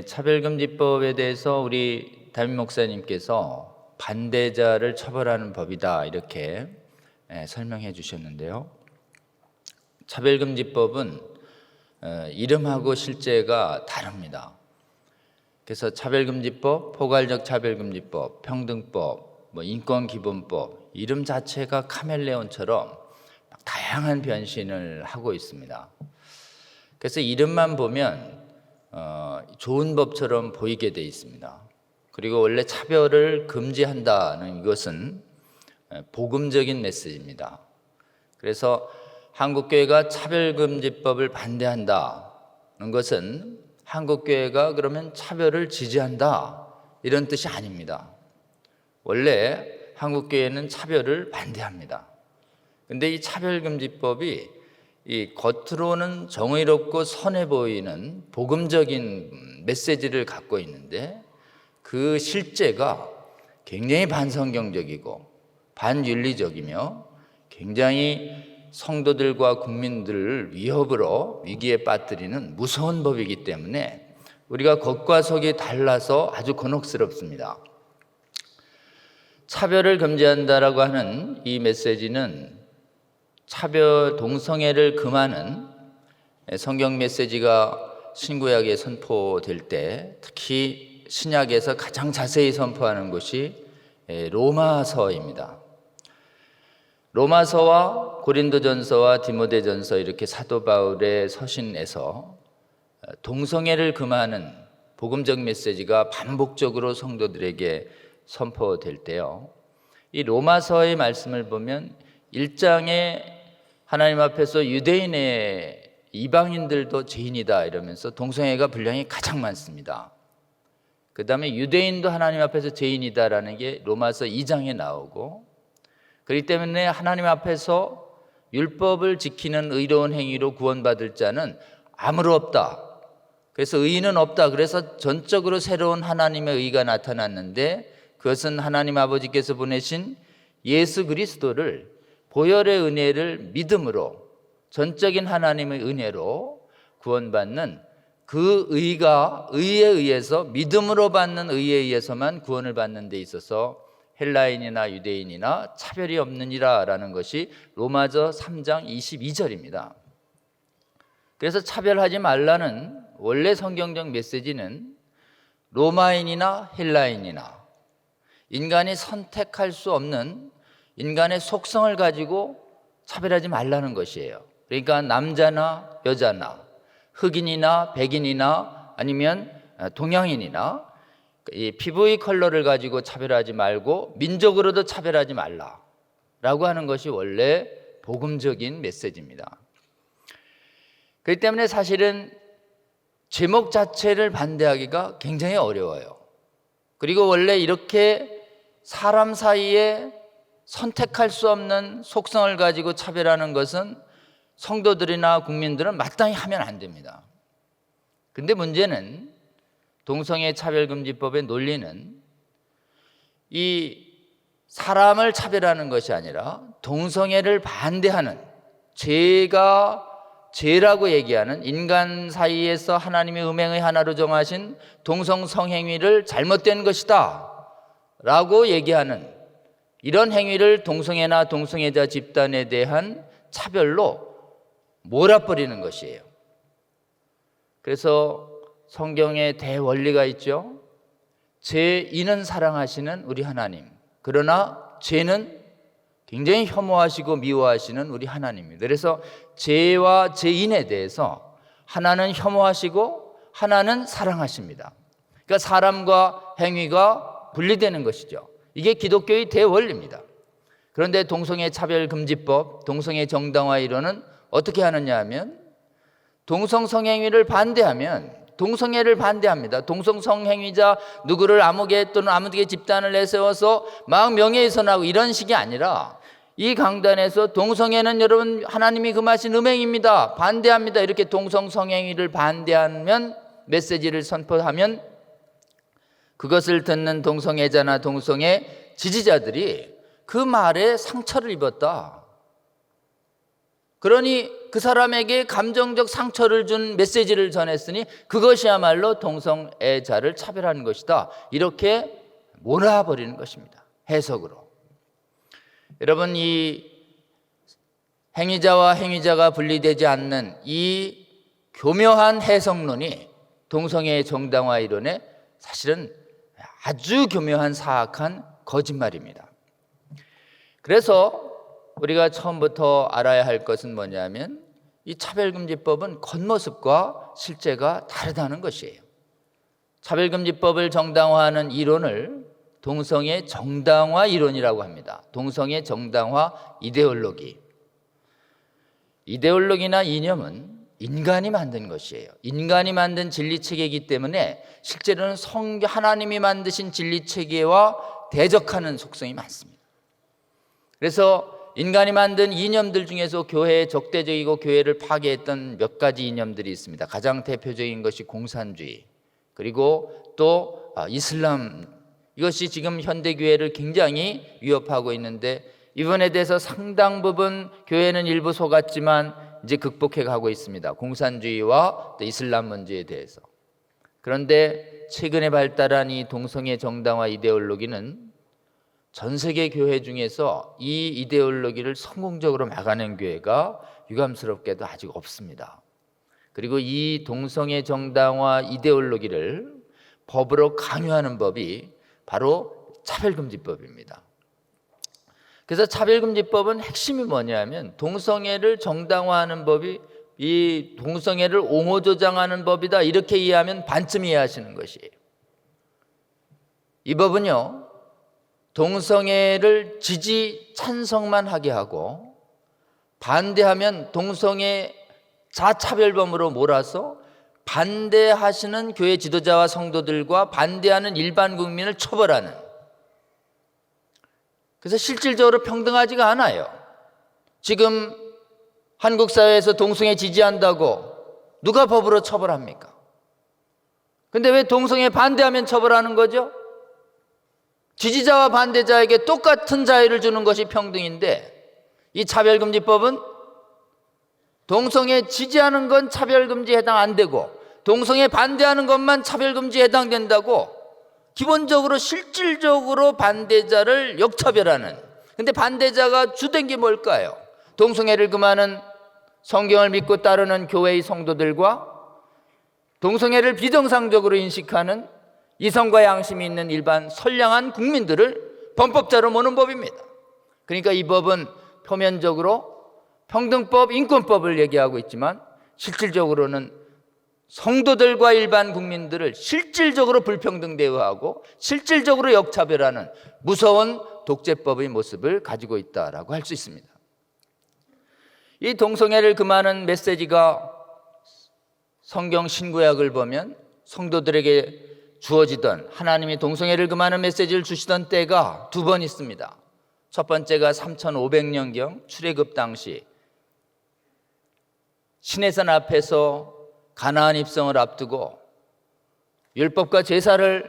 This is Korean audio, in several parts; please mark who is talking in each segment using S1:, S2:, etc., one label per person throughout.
S1: 차별금지법에 대해서 우리 담임 목사님께서 반대자를 처벌하는 법이다 이렇게 설명해 주셨는데요. 차별금지법은 이름하고 실제가 다릅니다. 그래서 차별금지법, 포괄적 차별금지법, 평등법, 인권기본법 이름 자체가 카멜레온처럼 다양한 변신을 하고 있습니다. 그래서 이름만 보면 좋은 법처럼 보이게 돼 있습니다. 그리고 원래 차별을 금지한다는 이것은 복음적인 메시지입니다. 그래서 한국교회가 차별금지법을 반대한다는 것은 한국교회가 그러면 차별을 지지한다 이런 뜻이 아닙니다. 원래 한국교회는 차별을 반대합니다. 그런데 이 차별금지법이 이 겉으로는 정의롭고 선해 보이는 복음적인 메시지를 갖고 있는데 그 실제가 굉장히 반성경적이고 반윤리적이며 굉장히 성도들과 국민들을 위기에 빠뜨리는 무서운 법이기 때문에 우리가 겉과 속이 달라서 아주 곤혹스럽습니다. 차별을 금지한다라고 하는 이 메시지는 동성애를 금하는 성경 메시지가 신구약에 선포될 때 특히 신약에서 가장 자세히 선포하는 것이 로마서입니다. 로마서와 고린도전서와 디모데전서 이렇게 사도 바울의 서신에서 동성애를 금하는 복음적 메시지가 반복적으로 성도들에게 선포될 때요, 이 로마서의 말씀을 보면 1장에 하나님 앞에서 유대인의 이방인들도 죄인이다 이러면서 동성애가 분량이 가장 많습니다. 그 다음에 유대인도 하나님 앞에서 죄인이다라는 게 로마서 2장에 나오고, 그렇기 때문에 하나님 앞에서 율법을 지키는 의로운 행위로 구원받을 자는 아무로 없다. 그래서 의인은 없다. 그래서 전적으로 새로운 하나님의 의가 나타났는데 그것은 하나님 아버지께서 보내신 예수 그리스도를 보혈의 은혜를 믿음으로 전적인 하나님의 은혜로 구원받는 그 의에 의해서 믿음으로 받는 의에 의해서만 구원을 받는 데 있어서 헬라인이나 유대인이나 차별이 없느니라 라는 것이 로마서 3장 22절입니다. 그래서 차별하지 말라는 원래 성경적 메시지는 로마인이나 헬라인이나 인간이 선택할 수 없는 인간의 속성을 가지고 차별하지 말라는 것이에요. 그러니까 남자나 여자나 흑인이나 백인이나 아니면 동양인이나 이 피부의 컬러를 가지고 차별하지 말고 민족으로도 차별하지 말라라고 하는 것이 원래 복음적인 메시지입니다. 그렇기 때문에 사실은 제목 자체를 반대하기가 굉장히 어려워요. 그리고 원래 이렇게 사람 사이에 선택할 수 없는 속성을 가지고 차별하는 것은 성도들이나 국민들은 마땅히 하면 안 됩니다. 근데 문제는 동성애 차별금지법의 논리는 이 사람을 차별하는 것이 아니라 동성애를 반대하는 죄라고 얘기하는 인간 사이에서 하나님의 음행의 하나로 정하신 동성 성행위를 잘못된 것이다 라고 얘기하는 이런 행위를 동성애나 동성애자 집단에 대한 차별로 몰아버리는 것이에요. 그래서 성경에 대원리가 있죠. 죄인은 사랑하시는 우리 하나님, 그러나 죄는 굉장히 혐오하시고 미워하시는 우리 하나님입니다. 그래서 죄와 죄인에 대해서 하나는 혐오하시고 하나는 사랑하십니다. 그러니까 사람과 행위가 분리되는 것이죠. 이게 기독교의 대원리입니다. 그런데 동성애 차별금지법, 동성애 정당화 이론은 어떻게 하느냐 하면 동성 성행위를 반대하면 동성애를 반대합니다. 동성 성행위자 누구를 아무개 또는 아무개 집단을 내세워서 막 명예훼손하고 이런 식이 아니라 이 강단에서 동성애는 여러분 하나님이 금하신 음행입니다. 반대합니다. 이렇게 동성 성행위를 반대하면 메시지를 선포하면 그것을 듣는 동성애자나 동성애 지지자들이 그 말에 상처를 입었다. 그러니 그 사람에게 감정적 상처를 준 메시지를 전했으니 그것이야말로 동성애자를 차별하는 것이다. 이렇게 몰아버리는 것입니다. 해석으로. 여러분, 이 행위자와 행위자가 분리되지 않는 이 교묘한 해석론이 동성애의 정당화 이론의 사실은 아주 교묘한 사악한 거짓말입니다. 그래서 우리가 처음부터 알아야 할 것은 뭐냐면 이 차별금지법은 겉모습과 실제가 다르다는 것이에요. 차별금지법을 정당화하는 이론을 동성애 정당화 이론이라고 합니다. 동성애 정당화 이데올로기. 이데올로기나 이념은 인간이 만든 것이에요. 인간이 만든 진리체계이기 때문에 실제로는 하나님이 만드신 진리체계와 대적하는 속성이 많습니다. 그래서 인간이 만든 이념들 중에서 교회에 적대적이고 교회를 파괴했던 몇 가지 이념들이 있습니다. 가장 대표적인 것이 공산주의, 그리고 또 이슬람, 이것이 지금 현대교회를 굉장히 위협하고 있는데 이번에 대해서 상당 부분 교회는 일부 속았지만 이제 극복해 가고 있습니다. 공산주의와 또 이슬람 문제에 대해서. 그런데 최근에 발달한 이 동성애 정당화 이데올로기는 전 세계 교회 중에서 이 이데올로기를 성공적으로 막아낸 교회가 유감스럽게도 아직 없습니다. 그리고 이 동성애 정당화 이데올로기를 법으로 강요하는 법이 바로 차별금지법입니다. 그래서 차별금지법은 핵심이 뭐냐면 동성애를 정당화하는 법이 이 동성애를 옹호조장하는 법이다, 이렇게 이해하면 반쯤 이해하시는 것이에요. 이 법은요, 동성애를 지지 찬성만 하게 하고 반대하면 동성애 자차별범으로 몰아서 반대하시는 교회 지도자와 성도들과 반대하는 일반 국민을 처벌하는, 그래서 실질적으로 평등하지가 않아요. 지금 한국 사회에서 동성애 지지한다고 누가 법으로 처벌합니까? 근데 왜 동성애 반대하면 처벌하는 거죠? 지지자와 반대자에게 똑같은 자유를 주는 것이 평등인데 이 차별금지법은 동성애 지지하는 건 차별금지에 해당 안 되고 동성애 반대하는 것만 차별금지에 해당된다고 기본적으로 실질적으로 반대자를 역차별하는, 근데 반대자가 주된 게 뭘까요? 동성애를 금하는 성경을 믿고 따르는 교회의 성도들과 동성애를 비정상적으로 인식하는 이성과 양심이 있는 일반 선량한 국민들을 범법자로 모는 법입니다. 그러니까 이 법은 표면적으로 평등법, 인권법을 얘기하고 있지만 실질적으로는 성도들과 일반 국민들을 실질적으로 불평등 대우하고 실질적으로 역차별하는 무서운 독재법의 모습을 가지고 있다라고 할 수 있습니다. 이 동성애를 금하는 메시지가 성경 신구약을 보면 성도들에게 주어지던, 하나님이 동성애를 금하는 메시지를 주시던 때가 두 번 있습니다. 첫 번째가 3500년경 출애굽 당시 시내산 앞에서 가나안 입성을 앞두고 율법과 제사를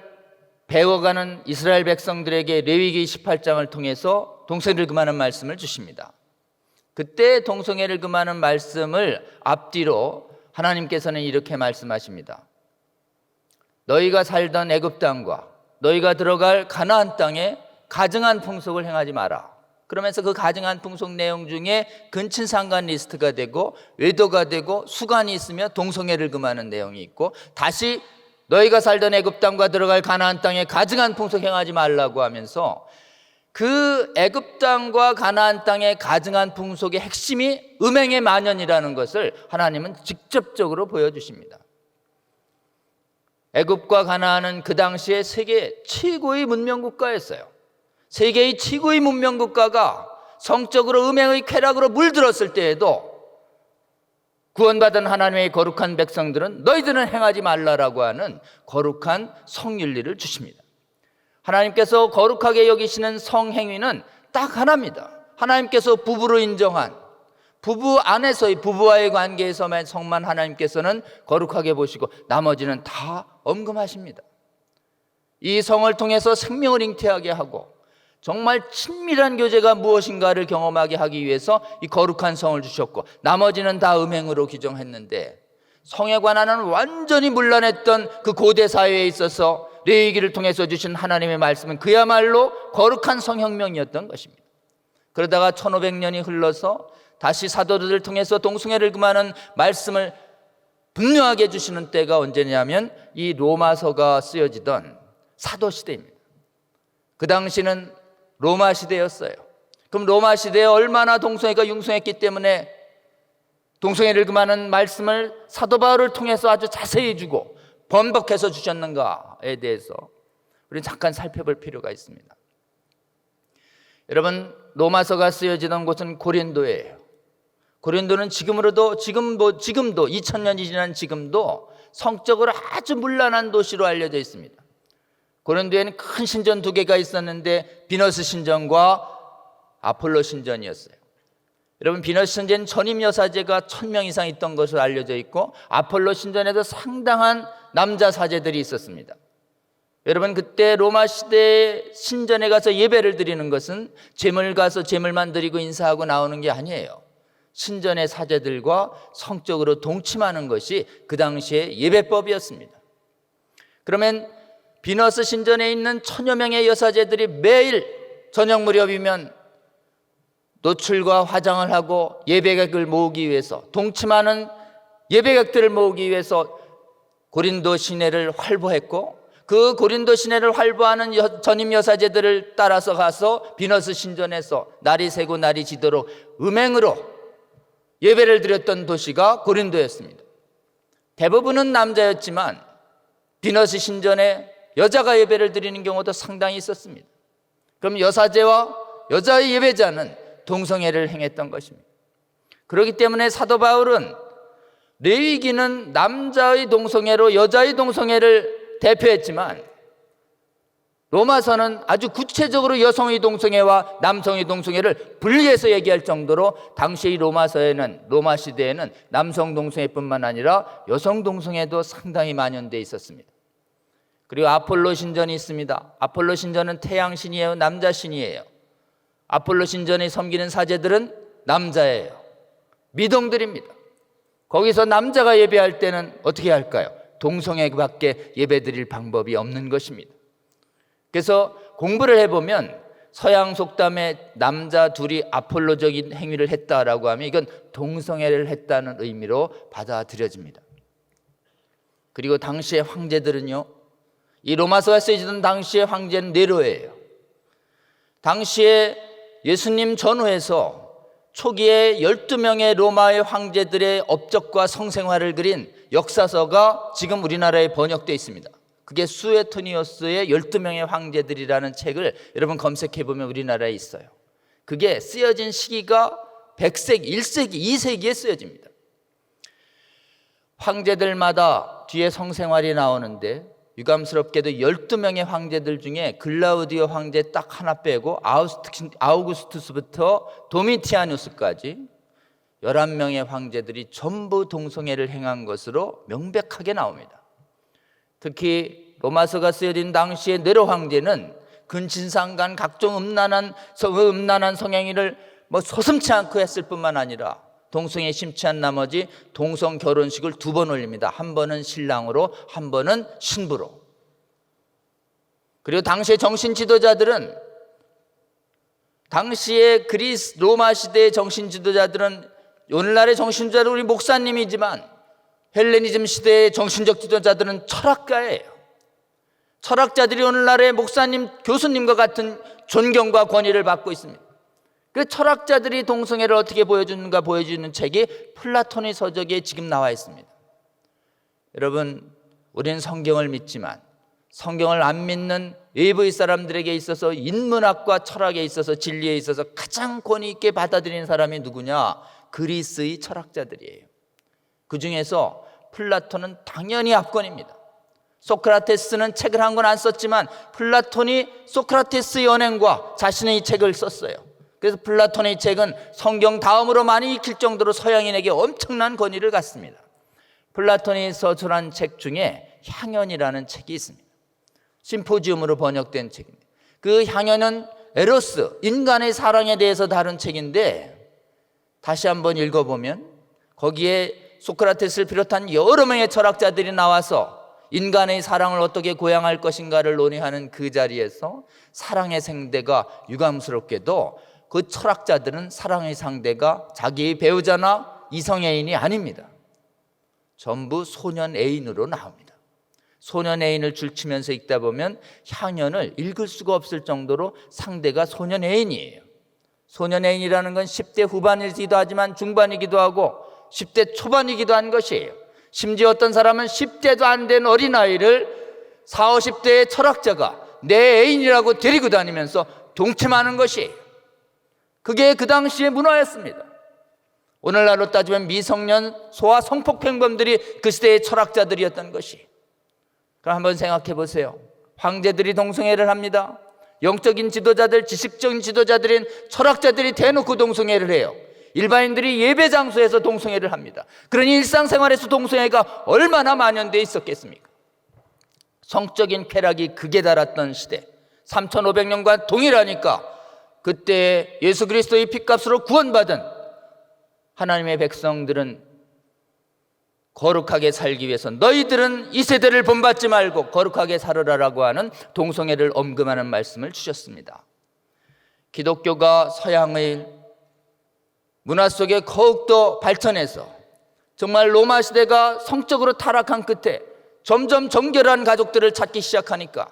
S1: 배워가는 이스라엘 백성들에게 레위기 18장을 통해서 동성애를 금하는 말씀을 주십니다. 그때 동성애를 금하는 말씀을 앞뒤로 하나님께서는 이렇게 말씀하십니다. 너희가 살던 애굽 땅과 너희가 들어갈 가나안 땅에 가증한 풍속을 행하지 마라. 그러면서 그 가증한 풍속 내용 중에 근친상간 리스트가 되고 외도가 되고 수간이 있으며 동성애를 금하는 내용이 있고, 다시 너희가 살던 애굽 땅과 들어갈 가나안 땅에 가증한 풍속 행하지 말라고 하면서 그 애굽 땅과 가나안 땅의 가증한 풍속의 핵심이 음행의 만연이라는 것을 하나님은 직접적으로 보여주십니다. 애굽과 가나안은 그 당시에 세계 최고의 문명 국가였어요. 세계의 최고의 문명 국가가 성적으로 음행의 쾌락으로 물들었을 때에도 구원받은 하나님의 거룩한 백성들은 너희들은 행하지 말라라고 하는 거룩한 성윤리를 주십니다. 하나님께서 거룩하게 여기시는 성행위는 딱 하나입니다. 하나님께서 부부로 인정한, 부부 안에서의 부부와의 관계에서만 성만 하나님께서는 거룩하게 보시고 나머지는 다 엄금하십니다. 이 성을 통해서 생명을 잉태하게 하고 정말 친밀한 교제가 무엇인가를 경험하게 하기 위해서 이 거룩한 성을 주셨고, 나머지는 다 음행으로 규정했는데, 성에 관한은 완전히 문란했던 그 고대 사회에 있어서 레위기를 통해서 주신 하나님의 말씀은 그야말로 거룩한 성혁명이었던 것입니다. 그러다가 1500년이 흘러서 다시 사도들을 통해서 동성애를 금하는 말씀을 분명하게 해주시는 때가 언제냐면 이 로마서가 쓰여지던 사도시대입니다. 그 당시는 로마 시대였어요. 그럼 로마 시대에 얼마나 동성애가 융성했기 때문에 동성애를 금하는 말씀을 사도 바울을 통해서 아주 자세히 주고 번복해서 주셨는가에 대해서 우리는 잠깐 살펴볼 필요가 있습니다. 여러분, 로마서가 쓰여지던 곳은 고린도예요. 고린도는 지금도 2000년이 지난 지금도 성적으로 아주 문란한 도시로 알려져 있습니다. 고린도에는 큰 신전 2개가 있었는데 비너스 신전과 아폴로 신전이었어요. 여러분, 비너스 신전은 전임 여사제가 1000명 이상 있던 것으로 알려져 있고, 아폴로 신전에도 상당한 남자 사제들이 있었습니다. 여러분, 그때 로마 시대 신전에 가서 예배를 드리는 것은 제물 가서 제물만 드리고 인사하고 나오는 게 아니에요. 신전의 사제들과 성적으로 동침하는 것이 그 당시의 예배법이었습니다. 그러면 비너스 신전에 있는 1000여 명의 여사제들이 매일 저녁 무렵이면 노출과 화장을 하고 예배객을 모으기 위해서, 동침하는 예배객들을 모으기 위해서 고린도 시내를 활보했고, 그 고린도 시내를 활보하는 전임 여사제들을 따라서 가서 비너스 신전에서 날이 새고 날이 지도록 음행으로 예배를 드렸던 도시가 고린도였습니다. 대부분은 남자였지만 비너스 신전에 여자가 예배를 드리는 경우도 상당히 있었습니다. 그럼 여사제와 여자의 예배자는 동성애를 행했던 것입니다. 그렇기 때문에 사도 바울은 레위기는 남자의 동성애로 여자의 동성애를 대표했지만, 로마서는 아주 구체적으로 여성의 동성애와 남성의 동성애를 분리해서 얘기할 정도로 당시의 로마서에는, 로마 시대에는 남성 동성애뿐만 아니라 여성 동성애도 상당히 만연되어 있었습니다. 그리고 아폴로 신전이 있습니다. 아폴로 신전은 태양신이에요, 남자신이에요. 아폴로 신전에 섬기는 사제들은 남자예요. 미동들입니다. 거기서 남자가 예배할 때는 어떻게 할까요? 동성애밖에 예배드릴 방법이 없는 것입니다. 그래서 공부를 해보면 서양 속담에 남자 둘이 아폴로적인 행위를 했다라고 하면 이건 동성애를 했다는 의미로 받아들여집니다. 그리고 당시의 황제들은요, 이 로마서가 쓰여지던 당시의 황제는 네로예요. 당시에 예수님 전후에서 초기에 12명의 로마의 황제들의 업적과 성생활을 그린 역사서가 지금 우리나라에 번역되어 있습니다. 그게 수에토니오스의 12명의 황제들이라는 책을 여러분 검색해보면 우리나라에 있어요. 그게 쓰여진 시기가 100세기, 1세기, 2세기에 쓰여집니다. 황제들마다 뒤에 성생활이 나오는데 유감스럽게도 12명의 황제들 중에 글라우디오 황제 딱 하나 빼고 아우구스투스부터 도미티아누스까지 11명의 황제들이 전부 동성애를 행한 것으로 명백하게 나옵니다. 특히 로마서가 쓰여진 당시의 네로 황제는 근친상간 각종 음란한 성행위를 소슴치 않고 했을 뿐만 아니라 동성애에 심취한 나머지 동성 결혼식을 2번 올립니다. 한 번은 신랑으로, 한 번은 신부로. 그리고 당시의 정신 지도자들은, 당시의 그리스 로마 시대의 정신 지도자들은, 오늘날의 정신 지도자들은 우리 목사님이지만 헬레니즘 시대의 정신적 지도자들은 철학가예요. 철학자들이 오늘날의 목사님, 교수님과 같은 존경과 권위를 받고 있습니다. 그 철학자들이 동성애를 어떻게 보여주는가 보여주는 책이 플라톤의 서적에 지금 나와 있습니다. 여러분, 우리는 성경을 믿지만 성경을 안 믿는 외부의 사람들에게 있어서 인문학과 철학에 있어서 진리에 있어서 가장 권위 있게 받아들이는 사람이 누구냐? 그리스의 철학자들이에요. 그 중에서 플라톤은 당연히 압권입니다. 소크라테스는 책을 한 권 안 썼지만 플라톤이 소크라테스의 연행과 자신의 책을 썼어요. 그래서 플라톤의 책은 성경 다음으로 많이 읽힐 정도로 서양인에게 엄청난 권위를 갖습니다. 플라톤이 서술한 책 중에 향연이라는 책이 있습니다. 심포지움으로 번역된 책입니다. 그 향연은 에로스, 인간의 사랑에 대해서 다룬 책인데 다시 한번 읽어보면 거기에 소크라테스를 비롯한 여러 명의 철학자들이 나와서 인간의 사랑을 어떻게 고양할 것인가를 논의하는 그 자리에서 사랑의 상대가 유감스럽게도 그 철학자들은 사랑의 상대가 자기의 배우자나 이성애인이 아닙니다. 전부 소년 애인으로 나옵니다. 소년 애인을 줄치면서 읽다 보면 향연을 읽을 수가 없을 정도로 상대가 소년 애인이에요. 소년 애인이라는 건 10대 후반이기도 하지만 중반이기도 하고 10대 초반이기도 한 것이에요. 심지어 어떤 사람은 10대도 안 된 어린아이를 40, 50대의 철학자가 내 애인이라고 데리고 다니면서 동침하는 것이에요. 그게 그 당시의 문화였습니다. 오늘날로 따지면 미성년 소아 성폭행범들이 그 시대의 철학자들이었던 것이. 그럼 한번 생각해 보세요. 황제들이 동성애를 합니다. 영적인 지도자들, 지식적인 지도자들인 철학자들이 대놓고 동성애를 해요. 일반인들이 예배 장소에서 동성애를 합니다. 그러니 일상생활에서 동성애가 얼마나 만연되어 있었겠습니까? 성적인 쾌락이 극에 달았던 시대, 3500년과 동일하니까 그때 예수 그리스도의 핏값으로 구원받은 하나님의 백성들은 거룩하게 살기 위해서 너희들은 이 세대를 본받지 말고 거룩하게 살으라라고 하는 동성애를 엄금하는 말씀을 주셨습니다. 기독교가 서양의 문화 속에 더욱더 발전해서 정말 로마 시대가 성적으로 타락한 끝에 점점 정결한 가족들을 찾기 시작하니까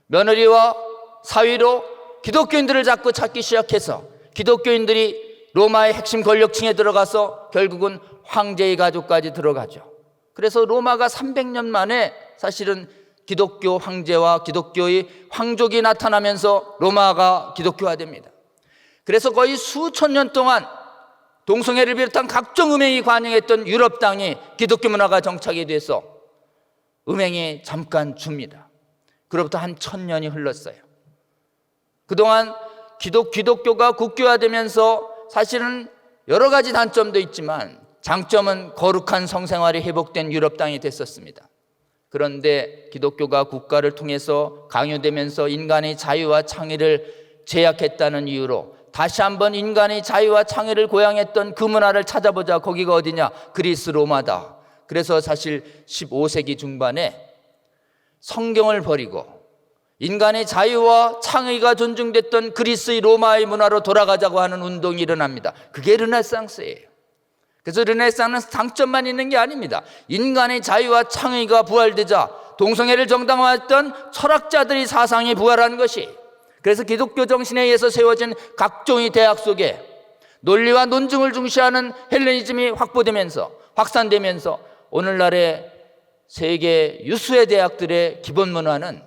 S1: 며느리와 사위로 기독교인들을 자꾸 찾기 시작해서 기독교인들이 로마의 핵심 권력층에 들어가서 결국은 황제의 가족까지 들어가죠. 그래서 로마가 300년 만에 사실은 기독교 황제와 기독교의 황족이 나타나면서 로마가 기독교화됩니다. 그래서 거의 수천 년 동안 동성애를 비롯한 각종 음행이 관영했던 유럽 땅에 기독교 문화가 정착이 돼서 음행이 잠깐 줍니다. 그로부터 한 1000년이 흘렀어요. 그동안 기독교가 국교화되면서 사실은 여러 가지 단점도 있지만 장점은 거룩한 성생활이 회복된 유럽 땅이 됐었습니다. 그런데 기독교가 국가를 통해서 강요되면서 인간의 자유와 창의를 제약했다는 이유로 다시 한번 인간의 자유와 창의를 고양했던 그 문화를 찾아보자. 거기가 어디냐? 그리스 로마다. 그래서 사실 15세기 중반에 성경을 버리고 인간의 자유와 창의가 존중됐던 그리스의 로마의 문화로 돌아가자고 하는 운동이 일어납니다. 그게 르네상스예요. 그래서 르네상스는 장점만 있는 게 아닙니다. 인간의 자유와 창의가 부활되자 동성애를 정당화했던 철학자들의 사상이 부활한 것이, 그래서 기독교 정신에 의해서 세워진 각종의 대학 속에 논리와 논증을 중시하는 헬레니즘이 확보되면서 확산되면서 오늘날의 세계 유수의 대학들의 기본 문화는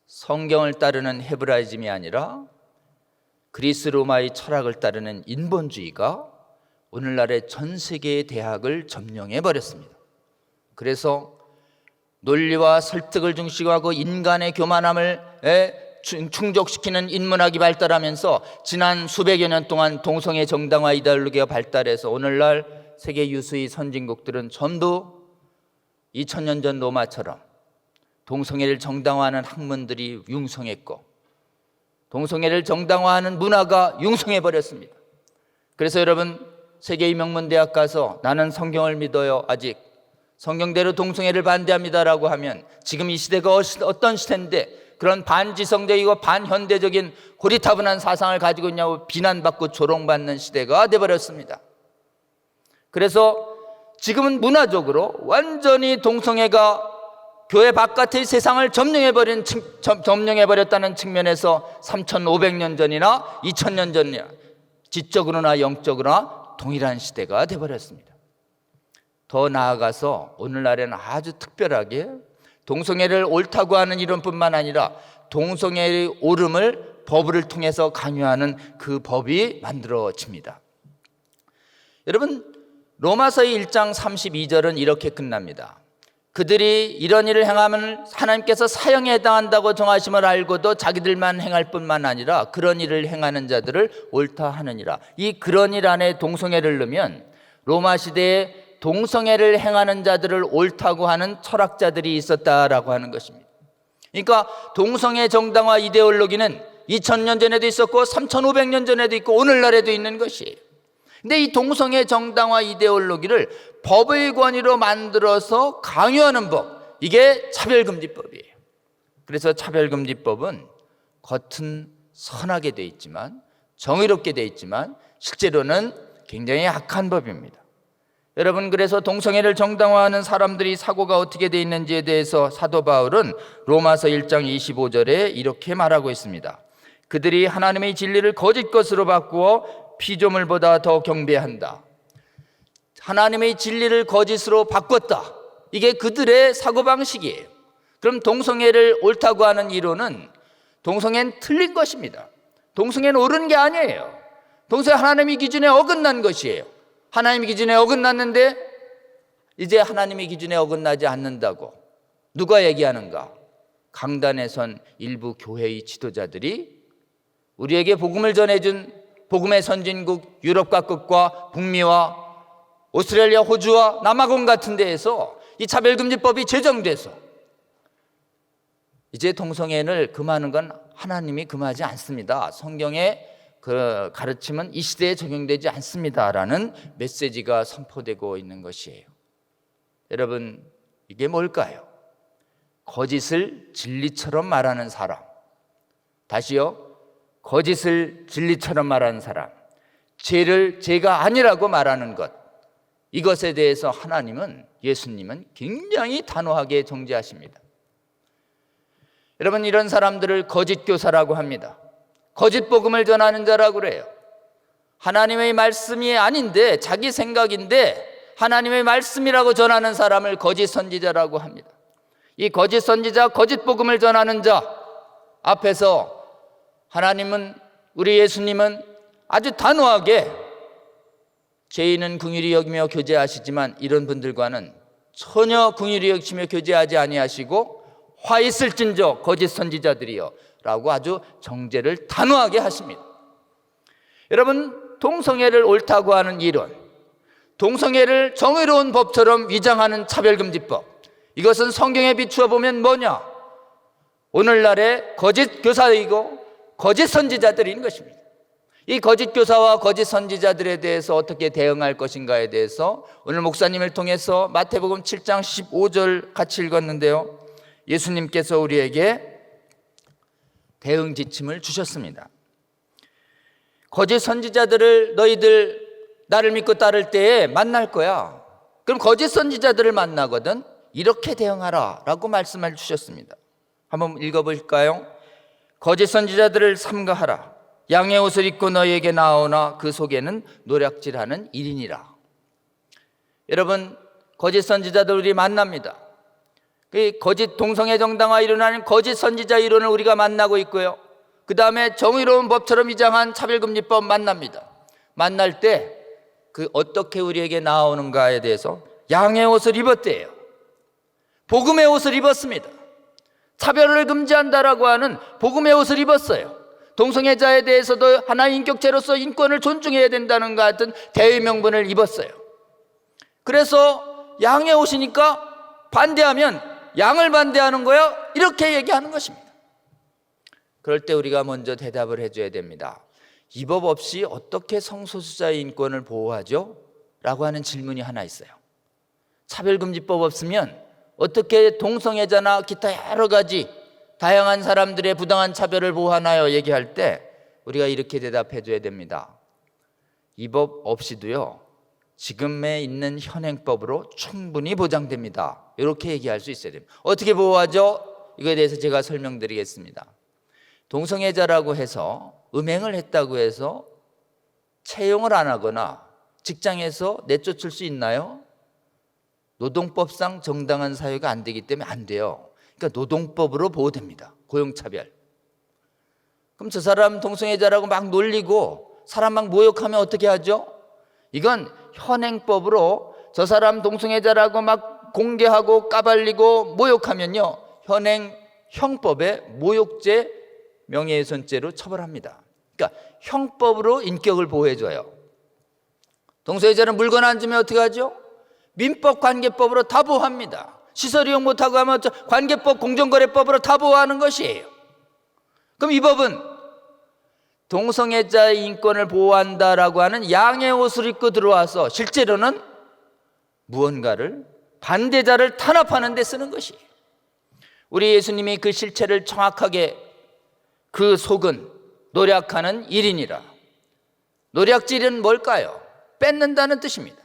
S1: 성경을 따르는 헤브라이즘이 아니라 그리스 로마의 철학을 따르는 인본주의가 오늘날의 전 세계의 대학을 점령해 버렸습니다. 그래서 논리와 설득을 중시하고 인간의 교만함을 충족시키는 인문학이 발달하면서 지난 수백여 년 동안 동성애 정당화 이데올로기가 발달해서 오늘날 세계 유수의 선진국들은 전부 2000년 전 로마처럼 동성애를 정당화하는 학문들이 융성했고 동성애를 정당화하는 문화가 융성해 버렸습니다. 그래서 여러분, 세계의 명문대학 가서 나는 성경을 믿어요, 아직 성경대로 동성애를 반대합니다라고 하면 지금 이 시대가 어떤 시대인데 그런 반지성적이고 반현대적인 고리타분한 사상을 가지고 있냐고 비난받고 조롱받는 시대가 돼버렸습니다. 그래서 지금은 문화적으로 완전히 동성애가 교회 바깥의 세상을 점령해버렸다는 측면에서 3500년 전이나 2000년 전이나 지적으로나 영적으로나 동일한 시대가 돼버렸습니다. 더 나아가서 오늘날에는 아주 특별하게 동성애를 옳다고 하는 이론뿐만 아니라 동성애의 옳음을 법을 통해서 강요하는 그 법이 만들어집니다. 여러분, 로마서의 1장 32절은 이렇게 끝납니다. 그들이 이런 일을 행하면 하나님께서 사형에 해당한다고 정하심을 알고도 자기들만 행할 뿐만 아니라 그런 일을 행하는 자들을 옳다 하느니라. 이 그런 일 안에 동성애를 넣으면 로마 시대에 동성애를 행하는 자들을 옳다고 하는 철학자들이 있었다라고 하는 것입니다. 그러니까 동성애 정당화 이데올로기는 2000년 전에도 있었고 3500년 전에도 있고 오늘날에도 있는 것이에요. 근데 이 동성애 정당화 이데올로기를 법의 권위로 만들어서 강요하는 법, 이게 차별금지법이에요. 그래서 차별금지법은 겉은 선하게 돼 있지만, 정의롭게 돼 있지만 실제로는 굉장히 악한 법입니다. 여러분, 그래서 동성애를 정당화하는 사람들이 사고가 어떻게 돼 있는지에 대해서 사도 바울은 로마서 1장 25절에 이렇게 말하고 있습니다. 그들이 하나님의 진리를 거짓 것으로 바꾸어 피조물보다 더 경배한다. 하나님의 진리를 거짓으로 바꿨다. 이게 그들의 사고방식이에요. 그럼 동성애를 옳다고 하는 이론은 동성애는 틀린 것입니다. 동성애는 옳은 게 아니에요. 동성애 하나님의 기준에 어긋난 것이에요. 하나님의 기준에 어긋났는데 이제 하나님의 기준에 어긋나지 않는다고 누가 얘기하는가? 강단에 선 일부 교회의 지도자들이 우리에게 복음을 전해준 복음의 선진국 유럽 각국과 북미와 오스트레일리아, 호주와 남아공 같은 데에서 이 차별금지법이 제정돼서 이제 동성애를 금하는 건 하나님이 금하지 않습니다. 성경의 그 가르침은 이 시대에 적용되지 않습니다라는 메시지가 선포되고 있는 것이에요. 여러분, 이게 뭘까요? 거짓을 진리처럼 말하는 사람. 다시요, 거짓을 진리처럼 말하는 사람, 죄를 죄가 아니라고 말하는 것, 이것에 대해서 하나님은, 예수님은 굉장히 단호하게 정죄하십니다. 여러분, 이런 사람들을 거짓 교사라고 합니다. 거짓 복음을 전하는 자라고 그래요. 하나님의 말씀이 아닌데 자기 생각인데 하나님의 말씀이라고 전하는 사람을 거짓 선지자라고 합니다. 이 거짓 선지자, 거짓 복음을 전하는 자 앞에서 하나님은, 우리 예수님은 아주 단호하게 죄인은 긍휼히 여기며 교제하시지만 이런 분들과는 전혀 긍휼히 여기시며 교제하지 아니하시고 화 있을진저 거짓 선지자들이여 라고 아주 정죄를 단호하게 하십니다. 여러분, 동성애를 옳다고 하는 이론, 동성애를 정의로운 법처럼 위장하는 차별금지법, 이것은 성경에 비추어 보면 뭐냐? 오늘날의 거짓 교사이고 거짓 선지자들인 것입니다. 이 거짓 교사와 거짓 선지자들에 대해서 어떻게 대응할 것인가에 대해서 오늘 목사님을 통해서 마태복음 7장 15절 같이 읽었는데요, 예수님께서 우리에게 대응 지침을 주셨습니다. 거짓 선지자들을 너희들 나를 믿고 따를 때에 만날 거야. 그럼 거짓 선지자들을 만나거든 이렇게 대응하라 라고 말씀을 주셨습니다. 한번 읽어볼까요? 거짓 선지자들을 삼가하라. 양의 옷을 입고 너희에게 나오나 그 속에는 노략질하는 일인이라. 여러분, 거짓 선지자들 우리 만납니다. 그 거짓 동성애 정당화 이론하는 거짓 선지자 이론을 우리가 만나고 있고요, 그 다음에 정의로운 법처럼 위장한 차별금지법 만납니다. 만날 때 그 어떻게 우리에게 나오는가에 대해서 양의 옷을 입었대요. 복음의 옷을 입었습니다. 차별을 금지한다라고 하는 복음의 옷을 입었어요. 동성애자에 대해서도 하나의 인격체로서 인권을 존중해야 된다는 것 같은 대의 명분을 입었어요. 그래서 양의 옷이니까 반대하면 양을 반대하는 거야, 이렇게 얘기하는 것입니다. 그럴 때 우리가 먼저 대답을 해줘야 됩니다. 이 법 없이 어떻게 성소수자의 인권을 보호하죠? 라고 하는 질문이 하나 있어요. 차별금지법 없으면 어떻게 동성애자나 기타 여러 가지 다양한 사람들의 부당한 차별을 보호하나요? 얘기할 때 우리가 이렇게 대답해 줘야 됩니다. 이 법 없이도요, 지금에 있는 현행법으로 충분히 보장됩니다. 이렇게 얘기할 수 있어야 됩니다. 어떻게 보호하죠? 이거에 대해서 제가 설명드리겠습니다. 동성애자라고 해서 음행을 했다고 해서 채용을 안 하거나 직장에서 내쫓을 수 있나요? 노동법상 정당한 사유가 안 되기 때문에 안 돼요. 그러니까 노동법으로 보호됩니다. 고용차별. 그럼 저 사람 동성애자라고 막 놀리고 사람 막 모욕하면 어떻게 하죠? 이건 현행법으로 저 사람 동성애자라고 막 공개하고 까발리고 모욕하면요, 현행 형법에 모욕죄, 명예훼손죄로 처벌합니다. 그러니까 형법으로 인격을 보호해줘요. 동성애자는 물건 안 주면 어떻게 하죠? 민법 관계법으로 다 보호합니다. 시설 이용 못하고 하면 관계법 공정거래법으로 다 보호하는 것이에요. 그럼 이 법은 동성애자의 인권을 보호한다라고 하는 양의 옷을 입고 들어와서 실제로는 무언가를, 반대자를 탄압하는 데 쓰는 것이에요. 우리 예수님이 그 실체를 정확하게 그 속은 노략하는 일이니라. 노략질은 뭘까요? 뺏는다는 뜻입니다.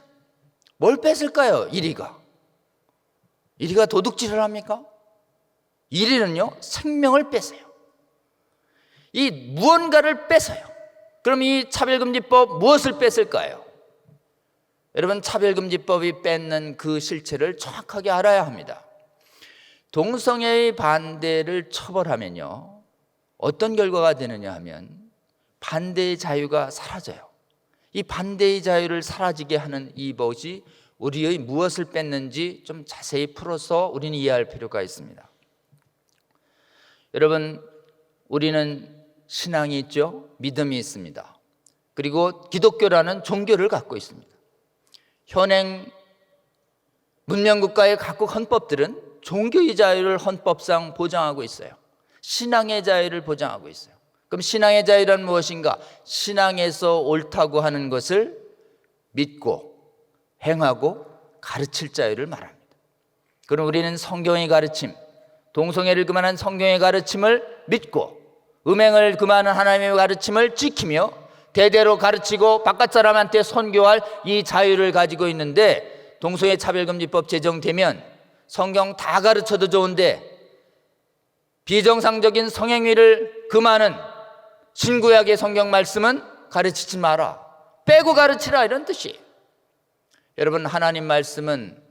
S1: 뭘 뺏을까요? 이리가 도둑질을 합니까? 이리는요, 생명을 뺏어요. 이 무언가를 뺏어요. 그럼 이 차별금지법 무엇을 뺏을까요? 여러분, 차별금지법이 뺏는 그 실체를 정확하게 알아야 합니다. 동성애의 반대를 처벌하면요, 어떤 결과가 되느냐 하면 반대의 자유가 사라져요. 이 반대의 자유를 사라지게 하는 이것이 우리의 무엇을 뺏는지 좀 자세히 풀어서 우리는 이해할 필요가 있습니다. 여러분, 우리는 신앙이 있죠. 믿음이 있습니다. 그리고 기독교라는 종교를 갖고 있습니다. 현행 문명국가의 각국 헌법들은 종교의 자유를 헌법상 보장하고 있어요. 신앙의 자유를 보장하고 있어요. 그럼 신앙의 자유란 무엇인가? 신앙에서 옳다고 하는 것을 믿고 행하고 가르칠 자유를 말합니다. 그럼 우리는 성경의 가르침, 동성애를 금하는 성경의 가르침을 믿고 음행을 금하는 하나님의 가르침을 지키며 대대로 가르치고 바깥 사람한테 선교할 이 자유를 가지고 있는데, 동성애 차별금지법 제정되면 성경 다 가르쳐도 좋은데 비정상적인 성행위를 금하는 신구약의 성경 말씀은 가르치지 마라, 빼고 가르치라, 이런 뜻이에요. 여러분, 하나님 말씀은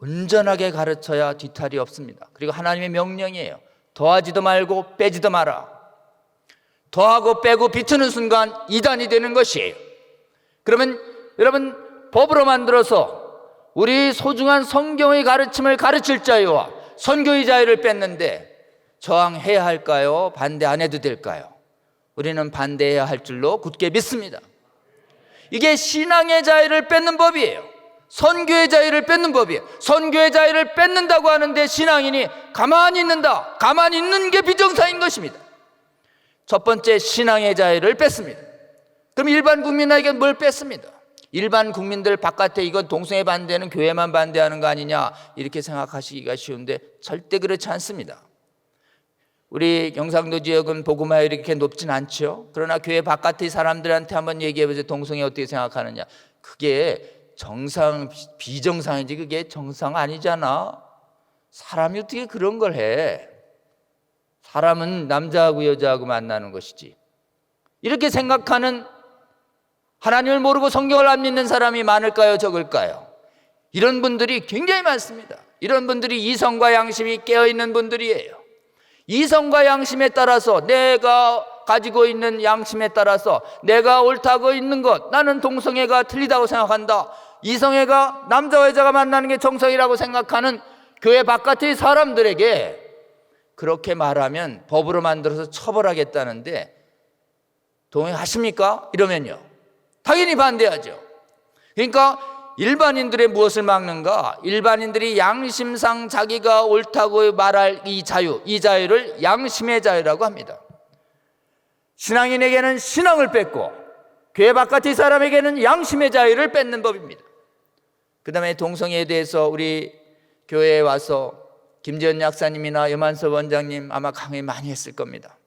S1: 온전하게 가르쳐야 뒤탈이 없습니다. 그리고 하나님의 명령이에요. 더하지도 말고 빼지도 마라. 더하고 빼고 비트는 순간 이단이 되는 것이에요. 그러면 여러분, 법으로 만들어서 우리 소중한 성경의 가르침을 가르칠 자유와 선교의 자유를 뺐는데 저항해야 할까요? 반대 안 해도 될까요? 우리는 반대해야 할 줄로 굳게 믿습니다. 이게 신앙의 자유를 뺏는 법이에요. 선교의 자유를 뺏는 법이에요. 선교의 자유를 뺏는다고 하는데 신앙인이 가만히 있는다. 가만히 있는 게 비정상인 것입니다. 첫 번째, 신앙의 자유를 뺐습니다. 그럼 일반 국민에게 뭘 뺐습니다? 일반 국민들 바깥에 이건 동성애 반대는 교회만 반대하는 거 아니냐, 이렇게 생각하시기가 쉬운데 절대 그렇지 않습니다. 우리 경상도 지역은 복음화율이 이렇게 높진 않죠. 그러나 교회 바깥의 사람들한테 한번 얘기해 보세요. 동성애 어떻게 생각하느냐. 그게 정상, 비정상이지 그게 정상 아니잖아. 사람이 어떻게 그런 걸 해. 사람은 남자하고 여자하고 만나는 것이지. 이렇게 생각하는, 하나님을 모르고 성경을 안 믿는 사람이 많을까요? 적을까요? 이런 분들이 굉장히 많습니다. 이런 분들이 이성과 양심이 깨어있는 분들이에요. 이성과 양심에 따라서, 내가 가지고 있는 양심에 따라서 내가 옳다고 있는 것, 나는 동성애가 틀리다고 생각한다, 이성애가 남자와 여자가 만나는 게 정성이라고 생각하는 교회 바깥의 사람들에게 그렇게 말하면 법으로 만들어서 처벌하겠다는데 동의하십니까? 이러면요, 당연히 반대하죠. 그러니까 일반인들의 무엇을 막는가? 일반인들이 양심상 자기가 옳다고 말할 이 자유를 양심의 자유라고 합니다. 신앙인에게는 신앙을 뺏고 교회 바깥의 사람에게는 양심의 자유를 뺏는 법입니다. 그 다음에 동성애에 대해서 우리 교회에 와서 김재현 약사님이나 여만섭 원장님 아마 강의 많이 했을 겁니다.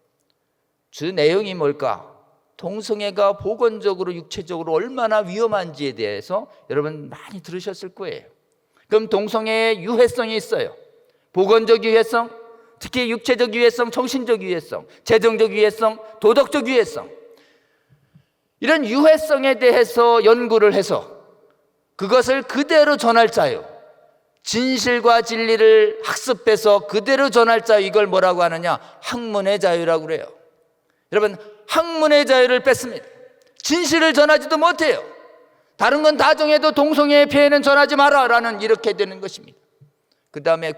S1: 주 내용이 뭘까? 동성애가 보건적으로 육체적으로 얼마나 위험한지에 대해서 여러분 많이 들으셨을 거예요. 그럼 동성애의 유해성이 있어요. 보건적 유해성, 특히 육체적 유해성, 정신적 유해성, 재정적 유해성, 도덕적 유해성, 이런 유해성에 대해서 연구를 해서 그것을 그대로 전할 자유, 진실과 진리를 학습해서 그대로 전할 자유, 이걸 뭐라고 하느냐? 학문의 자유라고 그래요. 여러분, 학문의 자유를 뺐습니다. 진실을 전하지도 못해요. 다른 건 다 정해도 동성애의 폐해는 전하지 마라 라는, 이렇게 되는 것입니다. 그 다음에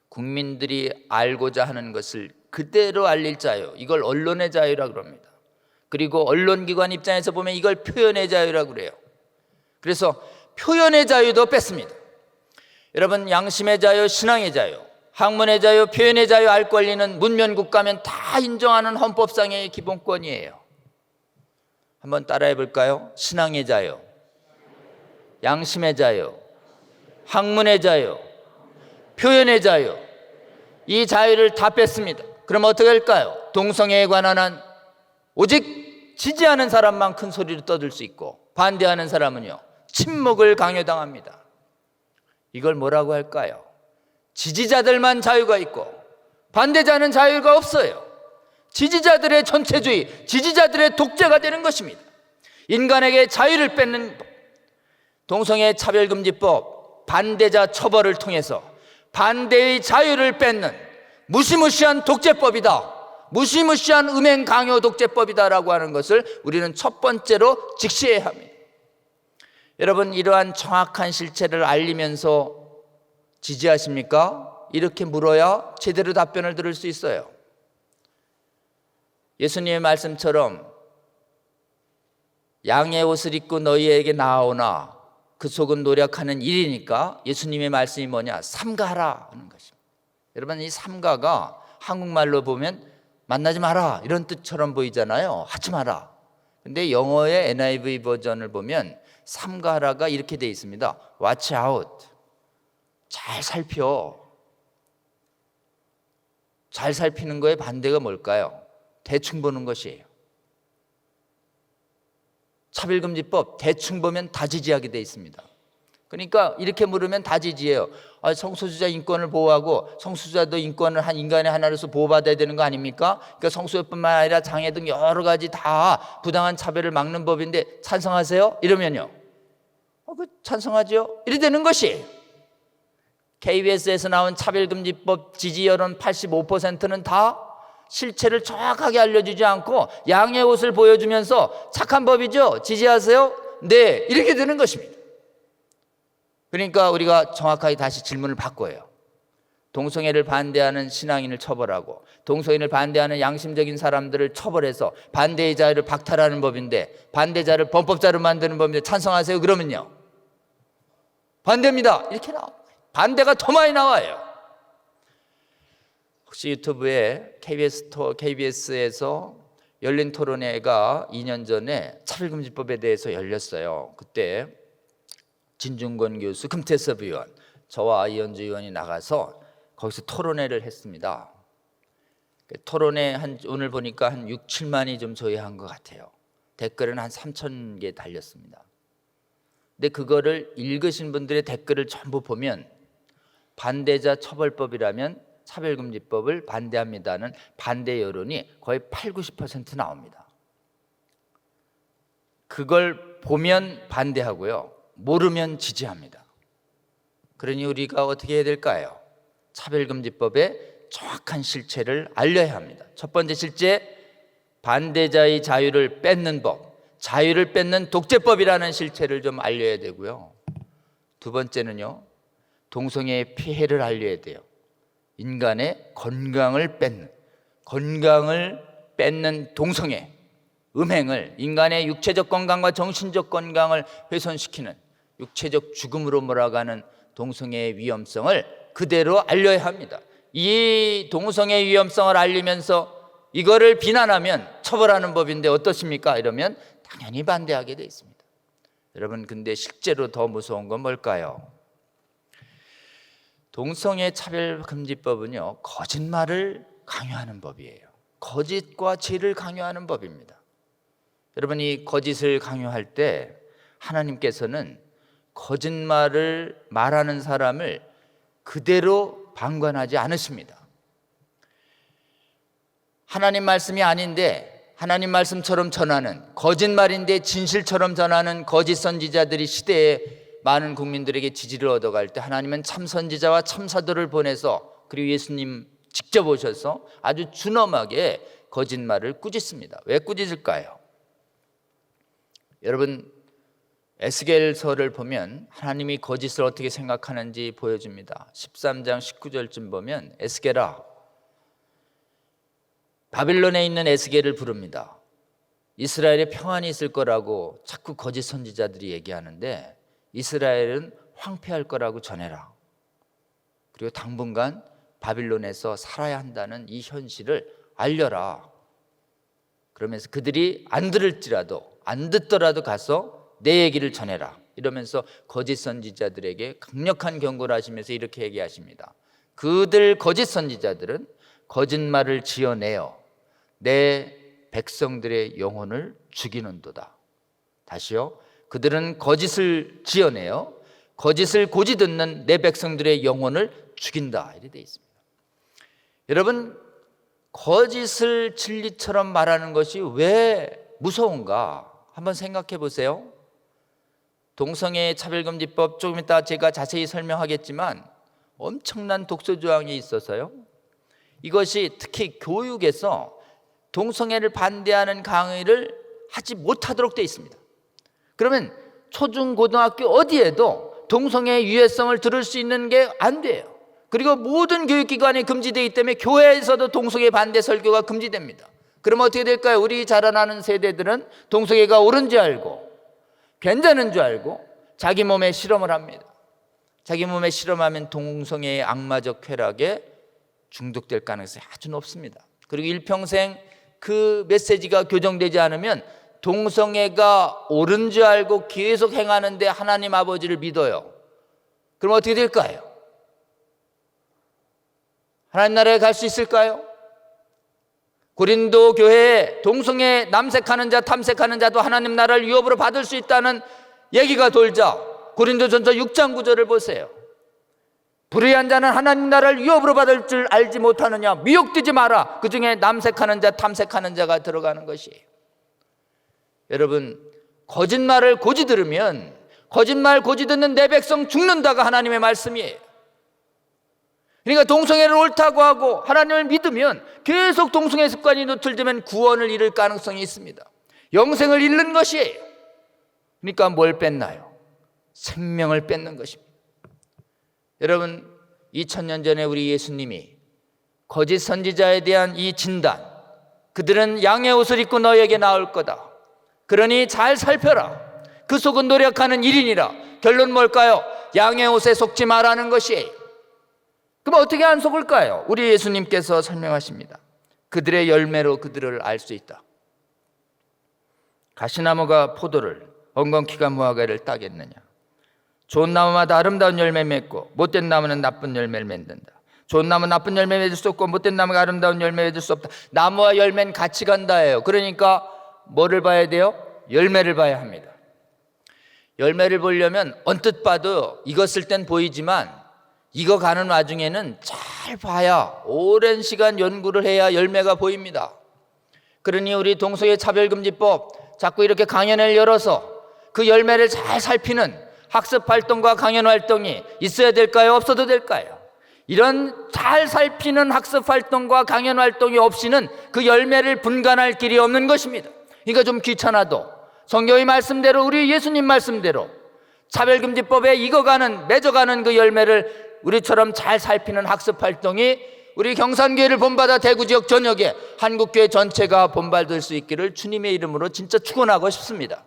S1: 국민들이 알고자 하는 것을 그대로 알릴 자유, 이걸 언론의 자유라고 그럽니다. 그리고 언론기관 입장에서 보면 이걸 표현의 자유라고 그래요. 그래서 표현의 자유도 뺐습니다. 여러분, 양심의 자유, 신앙의 자유, 학문의 자유, 표현의 자유, 알 권리는 문명국가면 다 인정하는 헌법상의 기본권이에요. 한번 따라해 볼까요? 신앙의 자유, 양심의 자유, 학문의 자유, 표현의 자유, 이 자유를 다 뺐습니다. 그럼 어떻게 할까요? 동성애에 관한 한 오직 지지하는 사람만 큰 소리를 떠들 수 있고 반대하는 사람은요 침묵을 강요당합니다. 이걸 뭐라고 할까요? 지지자들만 자유가 있고 반대자는 자유가 없어요. 지지자들의 전체주의, 지지자들의 독재가 되는 것입니다. 인간에게 자유를 뺏는 동성애 차별금지법, 반대자 처벌을 통해서 반대의 자유를 뺏는 무시무시한 독재법이다, 무시무시한 음행 강요 독재법이다라고 하는 것을 우리는 첫 번째로 직시해야 합니다. 여러분, 이러한 정확한 실체를 알리면서 지지하십니까? 이렇게 물어야 제대로 답변을 들을 수 있어요. 예수님의 말씀처럼 양의 옷을 입고 너희에게 나아오나 그 속은 노력하는 일이니까 예수님의 말씀이 뭐냐? 삼가하라 하는 것입니다. 여러분, 이 삼가가 한국말로 보면 만나지 마라 이런 뜻처럼 보이잖아요. 하지 마라. 근데 영어의 NIV 버전을 보면 삼가하라가 이렇게 되어 있습니다. Watch out. 잘 살펴. 잘 살피는 거의 반대가 뭘까요? 대충 보는 것이에요. 차별금지법 대충 보면 다 지지하게 돼 있습니다. 그러니까 이렇게 물으면 다 지지해요. 성소수자 인권을 보호하고 성소수자도 인권을 한 인간의 하나로서 보호받아야 되는 거 아닙니까? 그러니까 성소수자뿐만 아니라 장애 등 여러 가지 다 부당한 차별을 막는 법인데 찬성하세요? 이러면요. 찬성하죠. 이래 되는 것이 KBS에서 나온 차별금지법 지지 여론 85%는 다 실체를 정확하게 알려주지 않고 양의 옷을 보여주면서 착한 법이죠? 지지하세요? 네, 이렇게 되는 것입니다. 그러니까 우리가 정확하게 다시 질문을 바꿔요. 동성애를 반대하는 신앙인을 처벌하고 동성애를 반대하는 양심적인 사람들을 처벌해서 반대의 자유를 박탈하는 법인데 반대자를 범법자로 만드는 법인데 찬성하세요? 그러면요 반대입니다 이렇게 나와요. 반대가 더 많이 나와요. 혹시 유튜브에 KBS에서 열린 토론회가 2년 전에 차별금지법에 대해서 열렸어요. 그때 진중권 교수, 금태섭 의원, 저와 이현주 의원이 나가서 거기서 토론회를 했습니다. 토론회 오늘 보니까 한 6, 7만이 좀 조회한 것 같아요. 댓글은 한 3,000개 달렸습니다. 근데 그거를 읽으신 분들의 댓글을 전부 보면 반대자 처벌법이라면 차별금지법을 반대합니다는 반대 여론이 거의 8, 90% 나옵니다. 그걸 보면 반대하고요, 모르면 지지합니다. 그러니 우리가 어떻게 해야 될까요? 차별금지법의 정확한 실체를 알려야 합니다. 첫 번째 실체, 반대자의 자유를 뺏는 법, 자유를 뺏는 독재법이라는 실체를 좀 알려야 되고요. 두 번째는요, 동성애의 피해를 알려야 돼요. 인간의 건강을 뺏는 동성애, 음행을, 인간의 육체적 건강과 정신적 건강을 훼손시키는 육체적 죽음으로 몰아가는 동성애의 위험성을 그대로 알려야 합니다. 이 동성애의 위험성을 알리면서 이거를 비난하면 처벌하는 법인데 어떻습니까? 이러면 당연히 반대하게 돼 있습니다. 여러분, 근데 실제로 더 무서운 건 뭘까요? 동성애 차별금지법은요, 거짓말을 강요하는 법이에요. 거짓과 죄를 강요하는 법입니다. 여러분, 이 거짓을 강요할 때 하나님께서는 거짓말을 말하는 사람을 그대로 방관하지 않으십니다. 하나님 말씀이 아닌데 하나님 말씀처럼 전하는, 거짓말인데 진실처럼 전하는 거짓 선지자들이 시대에 많은 국민들에게 지지를 얻어갈 때 하나님은 참 선지자와 참 사도를 보내서, 그리고 예수님 직접 오셔서 아주 준엄하게 거짓말을 꾸짖습니다. 왜 꾸짖을까요? 여러분, 에스겔서를 보면 하나님이 거짓을 어떻게 생각하는지 보여줍니다. 13장 19절쯤 보면 에스겔아, 바빌론에 있는 에스겔을 부릅니다. 이스라엘에 평안이 있을 거라고 자꾸 거짓 선지자들이 얘기하는데 이스라엘은 황폐할 거라고 전해라. 그리고 당분간 바빌론에서 살아야 한다는 이 현실을 알려라. 그러면서 그들이 안 들을지라도, 안 듣더라도 가서 내 얘기를 전해라. 이러면서 거짓 선지자들에게 강력한 경고를 하시면서 이렇게 얘기하십니다. 그들 거짓 선지자들은 거짓말을 지어내어 내 백성들의 영혼을 죽이는도다. 다시요. 그들은 거짓을 지어내어 거짓을 고지 듣는 내 백성들의 영혼을 죽인다. 이렇게 되어 있습니다. 여러분, 거짓을 진리처럼 말하는 것이 왜 무서운가 한번 생각해 보세요. 동성애 차별금지법, 조금 이따 제가 자세히 설명하겠지만 엄청난 독소 조항이 있어서요, 이것이 특히 교육에서 동성애를 반대하는 강의를 하지 못하도록 되어 있습니다. 그러면 초중 고등학교 어디에도 동성애의 유해성을 들을 수 있는 게 안 돼요. 그리고 모든 교육기관이 금지되기 때문에 교회에서도 동성애 반대 설교가 금지됩니다. 그러면 어떻게 될까요? 우리 자라나는 세대들은 동성애가 옳은지 알고 괜찮은 줄 알고 자기 몸에 실험을 합니다. 자기 몸에 실험하면 동성애의 악마적 쾌락에 중독될 가능성이 아주 높습니다. 그리고 일평생 그 메시지가 교정되지 않으면 동성애가 옳은 줄 알고 계속 행하는데 하나님 아버지를 믿어요. 그럼 어떻게 될까요? 하나님 나라에 갈 수 있을까요? 고린도 교회에 동성애 남색하는 자, 탐색하는 자도 하나님 나라를 유업으로 받을 수 있다는 얘기가 돌자 고린도전서 6장 9절을 보세요. 불의한 자는 하나님 나라를 유업으로 받을 줄 알지 못하느냐, 미혹되지 마라. 그 중에 남색하는 자, 탐색하는 자가 들어가는 것이에요. 여러분, 거짓말을 고지 들으면 거짓말 고지 듣는 내 백성 죽는다가 하나님의 말씀이에요. 그러니까 동성애를 옳다고 하고 하나님을 믿으면 계속 동성애 습관이 노출되면 구원을 잃을 가능성이 있습니다. 영생을 잃는 것이에요. 그러니까 뭘 뺐나요? 생명을 뺏는 것입니다. 여러분, 2000년 전에 우리 예수님이 거짓 선지자에 대한 이 진단, 그들은 양의 옷을 입고 너에게 나올 거다. 그러니 잘 살펴라. 그 속은 노력하는 일인이라. 결론 뭘까요? 양의 옷에 속지 말라는 것이에요. 그럼 어떻게 안 속을까요? 우리 예수님께서 설명하십니다. 그들의 열매로 그들을 알 수 있다. 가시나무가 포도를, 엉겅퀴가 무화과를 따겠느냐? 좋은 나무마다 아름다운 열매 맺고 못된 나무는 나쁜 열매를 맺는다. 좋은 나무는 나쁜 열매 맺을 수 없고 못된 나무가 아름다운 열매 맺을 수 없다. 나무와 열매는 같이 간다예요. 그러니까 뭐를 봐야 돼요? 열매를 봐야 합니다. 열매를 보려면 언뜻 봐도 익었을 땐 보이지만 익어가는 와중에는 잘 봐야, 오랜 시간 연구를 해야 열매가 보입니다. 그러니 우리 동성애 차별금지법 자꾸 이렇게 강연회를 열어서 그 열매를 잘 살피는 학습활동과 강연활동이 있어야 될까요? 없어도 될까요? 이런 잘 살피는 학습활동과 강연활동이 없이는 그 열매를 분간할 길이 없는 것입니다. 그러니까 좀 귀찮아도 성경의 말씀대로, 우리 예수님 말씀대로 차별금지법에 익어가는, 맺어가는 그 열매를 우리처럼 잘 살피는 학습활동이 우리 경산교회를 본받아 대구지역 전역에 한국교회 전체가 본받을 수 있기를 주님의 이름으로 진짜 축원하고 싶습니다.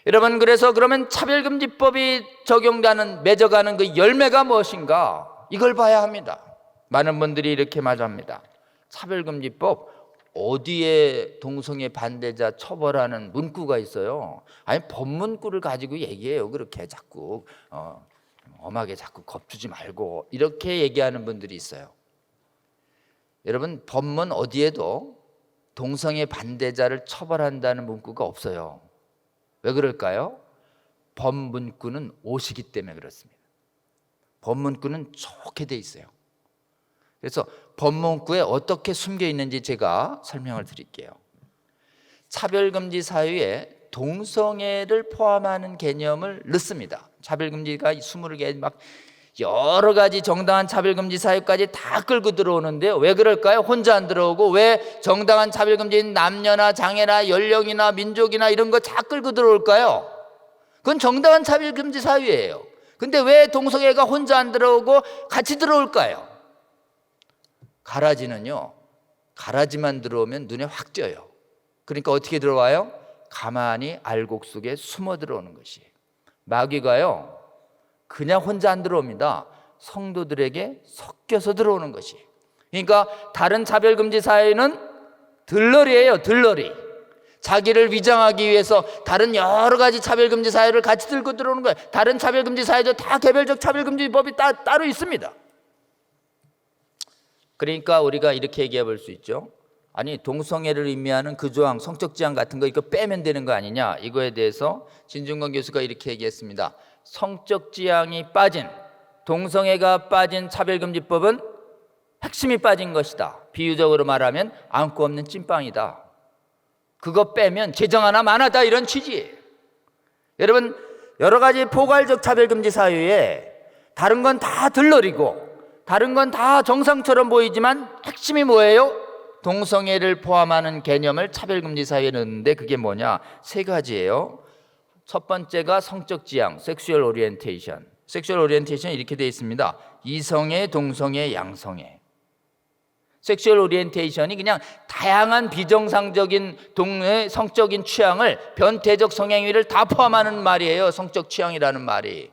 S1: 여러분, 그래서 그러면 차별금지법이 적용되는, 맺어가는 그 열매가 무엇인가, 이걸 봐야 합니다. 많은 분들이 이렇게 말합니다. 차별금지법 어디에 동성애 반대자 처벌하는 문구가 있어요? 아니, 법문구를 가지고 얘기해요. 그렇게 자꾸 엄하게 자꾸 겁주지 말고, 이렇게 얘기하는 분들이 있어요. 여러분, 법문 어디에도 동성애 반대자를 처벌한다는 문구가 없어요. 왜 그럴까요? 법문구는 오시기 때문에 그렇습니다. 법문구는 좋게 돼 있어요. 그래서 법문구에 어떻게 숨겨 있는지 제가 설명을 드릴게요. 차별금지 사유에 동성애를 포함하는 개념을 넣습니다. 차별금지가 20개 막 여러 가지 정당한 차별금지 사유까지 다 끌고 들어오는데요. 왜 그럴까요? 혼자 안 들어오고, 왜 정당한 차별금지인 남녀나 장애나 연령이나 민족이나 이런 거 다 끌고 들어올까요? 그건 정당한 차별금지 사유예요. 근데 왜 동성애가 혼자 안 들어오고 같이 들어올까요? 가라지는요, 가라지만 들어오면 눈에 확 띄어요. 그러니까 어떻게 들어와요? 가만히 알곡 속에 숨어 들어오는 것이에요. 마귀가요, 그냥 혼자 안 들어옵니다. 성도들에게 섞여서 들어오는 것이. 그러니까 다른 차별금지 사회는 들러리예요, 들러리. 자기를 위장하기 위해서 다른 여러 가지 차별금지 사회를 같이 들고 들어오는 거예요. 다른 차별금지 사회도 다 개별적 차별금지법이 따로 있습니다. 그러니까 우리가 이렇게 얘기해 볼 수 있죠. 아니, 동성애를 의미하는 그 조항, 성적 지향 같은 거 이거 빼면 되는 거 아니냐. 이거에 대해서 진중권 교수가 이렇게 얘기했습니다. 성적 지향이 빠진, 동성애가 빠진 차별금지법은 핵심이 빠진 것이다. 비유적으로 말하면 안고 없는 찐빵이다. 그거 빼면 재정 하나 만하다, 이런 취지예요. 여러분, 여러 가지 포괄적 차별금지 사유에 다른 건 다 들러리고 다른 건 다 정상처럼 보이지만 핵심이 뭐예요? 동성애를 포함하는 개념을 차별금지 사유에 넣는데 그게 뭐냐? 세 가지예요. 첫 번째가 성적 지향, 섹슈얼 오리엔테이션. 섹슈얼 오리엔테이션이 이렇게 되어 있습니다. 이성애, 동성애, 양성애. 섹슈얼 오리엔테이션이 그냥 다양한 비정상적인 동의 성적인 취향을, 변태적 성행위를 다 포함하는 말이에요. 성적 취향이라는 말이.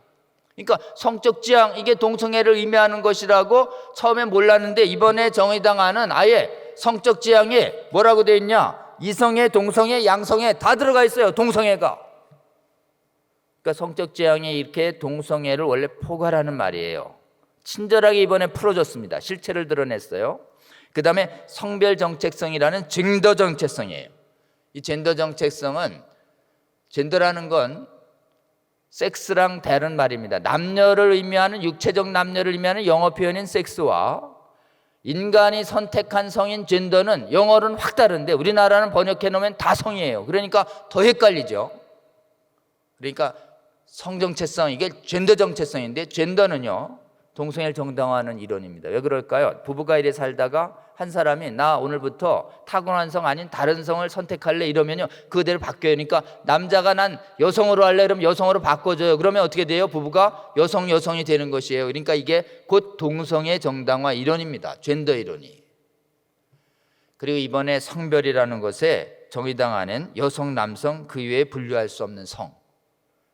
S1: 그러니까 성적 지향, 이게 동성애를 의미하는 것이라고 처음에 몰랐는데 이번에 정의당안은 아예 성적 지향에 뭐라고 되어 있냐? 이성애, 동성애, 양성애 다 들어가 있어요. 동성애가. 그러니까 성적 지향이 이렇게 동성애를 원래 포괄하는 말이에요. 친절하게 이번에 풀어줬습니다. 실체를 드러냈어요. 그 다음에 성별 정체성이라는 젠더 정체성이에요. 이 젠더 정체성은, 젠더라는 건 섹스랑 다른 말입니다. 남녀를 의미하는, 육체적 남녀를 의미하는 영어 표현인 섹스와 인간이 선택한 성인 젠더는 영어로는 확 다른데 우리나라는 번역해 놓으면 다 성이에요. 그러니까 더 헷갈리죠. 그러니까 성정체성, 이게 젠더 정체성인데, 젠더는요 동성애를 정당화하는 이론입니다. 왜 그럴까요? 부부가 이래 살다가 한 사람이 나 오늘부터 타고난 성 아닌 다른 성을 선택할래 이러면요 그대로 바뀌어요. 그러니까 남자가 난 여성으로 할래 그러면 여성으로 바꿔줘요. 그러면 어떻게 돼요? 부부가 여성이 되는 것이에요. 그러니까 이게 곧 동성애 정당화 이론입니다. 젠더 이론이. 그리고 이번에 성별이라는 것에 정의당 안엔 여성, 남성 그 이외에 분류할 수 없는 성,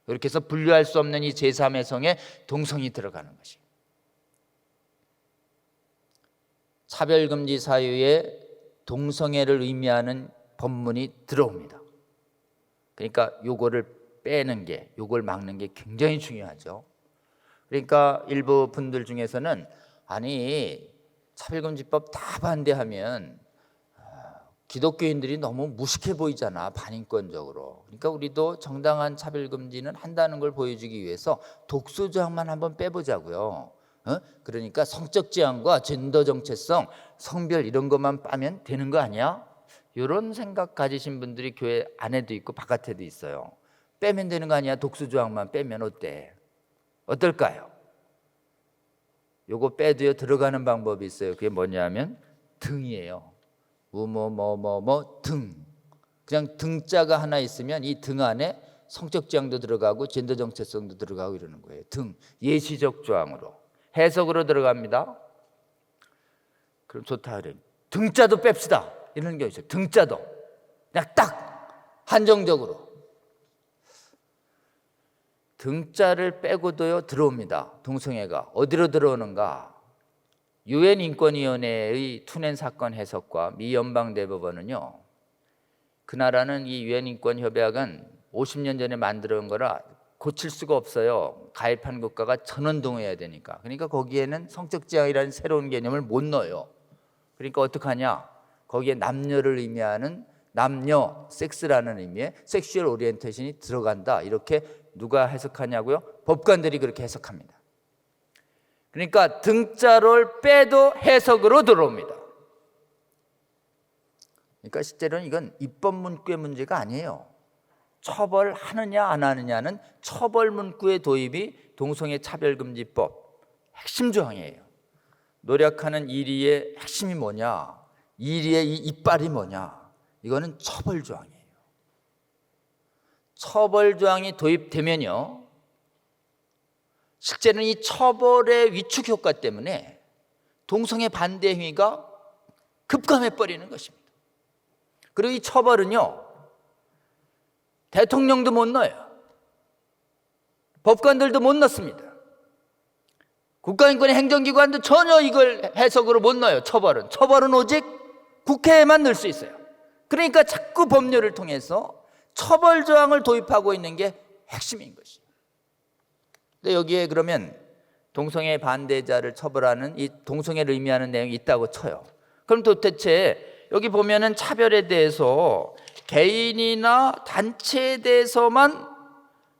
S1: 이렇게 해서 분류할 수 없는 이 제3의 성에 동성이 들어가는 것이에요. 차별금지 사유에 동성애를 의미하는 법문이 들어옵니다. 그러니까 요거를 빼는 게, 요걸 막는 게 굉장히 중요하죠. 그러니까 일부 분들 중에서는 아니 차별금지법 다 반대하면 기독교인들이 너무 무식해 보이잖아, 반인권적으로. 그러니까 우리도 정당한 차별금지는 한다는 걸 보여주기 위해서 독소조항만 한번 빼보자고요. 그러니까 성적 지향과 젠더 정체성, 성별 이런 것만 빠면 되는 거 아니야? 이런 생각 가지신 분들이 교회 안에도 있고 바깥에도 있어요. 빼면 되는 거 아니야? 독소조항만 빼면 어때? 어떨까요? 요거 빼도요 들어가는 방법이 있어요. 그게 뭐냐면 등이에요. 등. 그냥 등자가 하나 있으면 이 등 안에 성적 지향도 들어가고 젠더 정체성도 들어가고 이러는 거예요. 등. 예시적 조항으로. 해석으로 들어갑니다. 그럼 좋다 그래요. 등자도 뺍시다. 이런 게 있어요. 등자도. 그냥 딱 한정적으로. 등자를 빼고도요 들어옵니다. 동성애가. 어디로 들어오는가? 유엔 인권위원회의 투낸 사건 해석과 미 연방대법원은요, 그 나라는 이 유엔 인권협약은 50년 전에 만들어 온 거라 고칠 수가 없어요. 가입한 국가가 전원 동의해야 되니까. 그러니까 거기에는 성적 지향이라는 새로운 개념을 못 넣어요. 그러니까 어떡하냐? 거기에 남녀를 의미하는 남녀, 섹스라는 의미의 섹슈얼 오리엔테이션이 들어간다. 이렇게 누가 해석하냐고요? 법관들이 그렇게 해석합니다. 그러니까 등자를 빼도 해석으로 들어옵니다. 그러니까 실제로는 이건 입법 문구의 문제가 아니에요. 처벌하느냐 안 하느냐는 처벌 문구의 도입이 동성애 차별금지법 핵심 조항이에요. 노력하는 이리의 핵심이 뭐냐? 이리의 이 이빨이 뭐냐? 이거는 처벌 조항이에요. 처벌 조항이 도입되면요, 실제는 이 처벌의 위축 효과 때문에 동성애 반대 행위가 급감해 버리는 것입니다. 그리고 이 처벌은요, 대통령도 못 넣어요. 법관들도 못 넣습니다. 국가인권의 행정기관도 전혀 이걸 해석으로 못 넣어요. 처벌은 오직 국회에만 넣을 수 있어요. 그러니까 자꾸 법률을 통해서 처벌 조항을 도입하고 있는 게 핵심인 것이에요. 근데 여기에 그러면 동성애 반대자를 처벌하는 이 동성애를 의미하는 내용이 있다고 쳐요. 그럼 도대체 여기 보면은 차별에 대해서 개인이나 단체에 대해서만,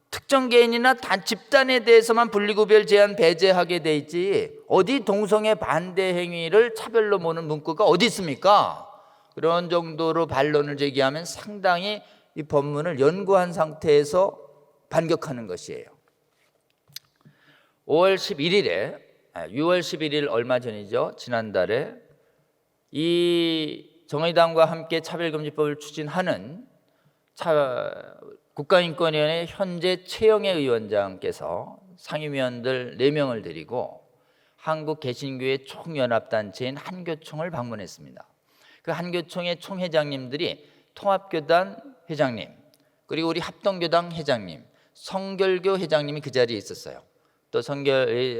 S1: 특정 개인이나 집단에 대해서만 분리구별 제한 배제하게 돼 있지, 어디 동성애 반대 행위를 차별로 보는 문구가 어디 있습니까? 그런 정도로 반론을 제기하면 상당히 이 법문을 연구한 상태에서 반격하는 것이에요. 6월 11일 얼마 전이죠. 지난달에 이 정의당과 함께 차별금지법을 추진하는 국가인권위원회 현재 최영애 위원장께서 상임위원들 4명을 데리고 한국 개신교회 총연합단체인 한교총을 방문했습니다. 그 한교총의 총회장님들이 통합교단 회장님, 그리고 우리 합동교당 회장님, 성결교 회장님이 그 자리에 있었어요. 또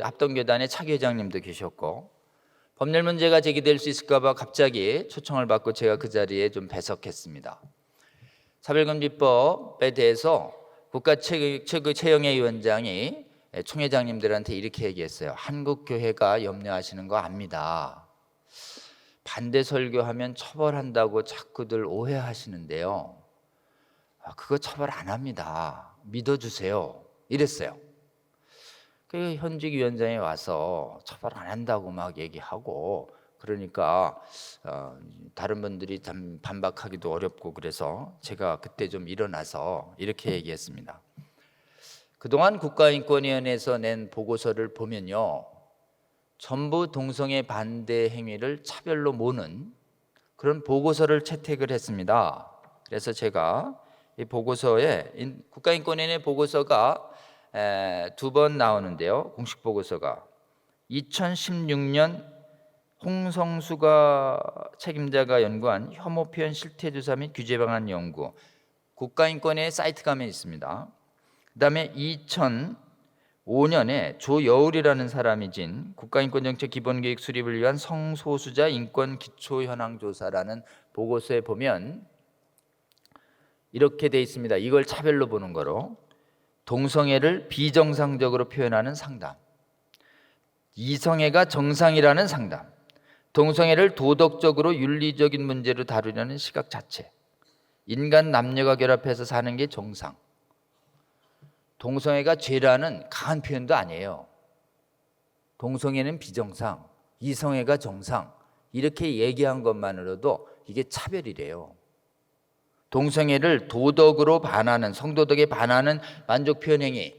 S1: 합동교단의 차기 회장님도 계셨고, 법률 문제가 제기될 수 있을까 봐 갑자기 초청을 받고 제가 그 자리에 좀 배석했습니다. 차별금지법에 대해서 국가 최영애 위원장이 총회장님들한테 이렇게 얘기했어요. 한국교회가 염려하시는 거 압니다. 반대 설교하면 처벌한다고 자꾸들 오해하시는데요, 그거 처벌 안 합니다. 믿어주세요. 이랬어요. 그 현직 위원장이 와서 처벌 안 한다고 막 얘기하고, 그러니까 다른 분들이 반박하기도 어렵고, 그래서 제가 그때 좀 일어나서 이렇게 얘기했습니다. 그동안 국가인권위원회에서 낸 보고서를 보면요, 전부 동성애 반대 행위를 차별로 모는 그런 보고서를 채택을 했습니다. 그래서 제가 이 보고서에, 국가인권위원회 보고서가 2번 나오는데요, 공식 보고서가 2016년 홍성수가 책임자가 연구한 혐오 표현 실태조사 및 규제 방안 연구, 국가인권위의 사이트 가면 있습니다. 그 다음에 2005년에 조여울이라는 사람이 진 국가인권정책 기본계획 수립을 위한 성소수자 인권 기초현황조사라는 보고서에 보면 이렇게 돼 있습니다. 이걸 차별로 보는 거로: 동성애를 비정상적으로 표현하는 상담, 이성애가 정상이라는 상담, 동성애를 도덕적으로 윤리적인 문제로 다루려는 시각 자체, 인간 남녀가 결합해서 사는 게 정상, 동성애가 죄라는 강한 표현도 아니에요. 동성애는 비정상, 이성애가 정상, 이렇게 얘기한 것만으로도 이게 차별이래요. 동성애를 도덕으로 반하는, 성도덕에 반하는 만족 표현 행위,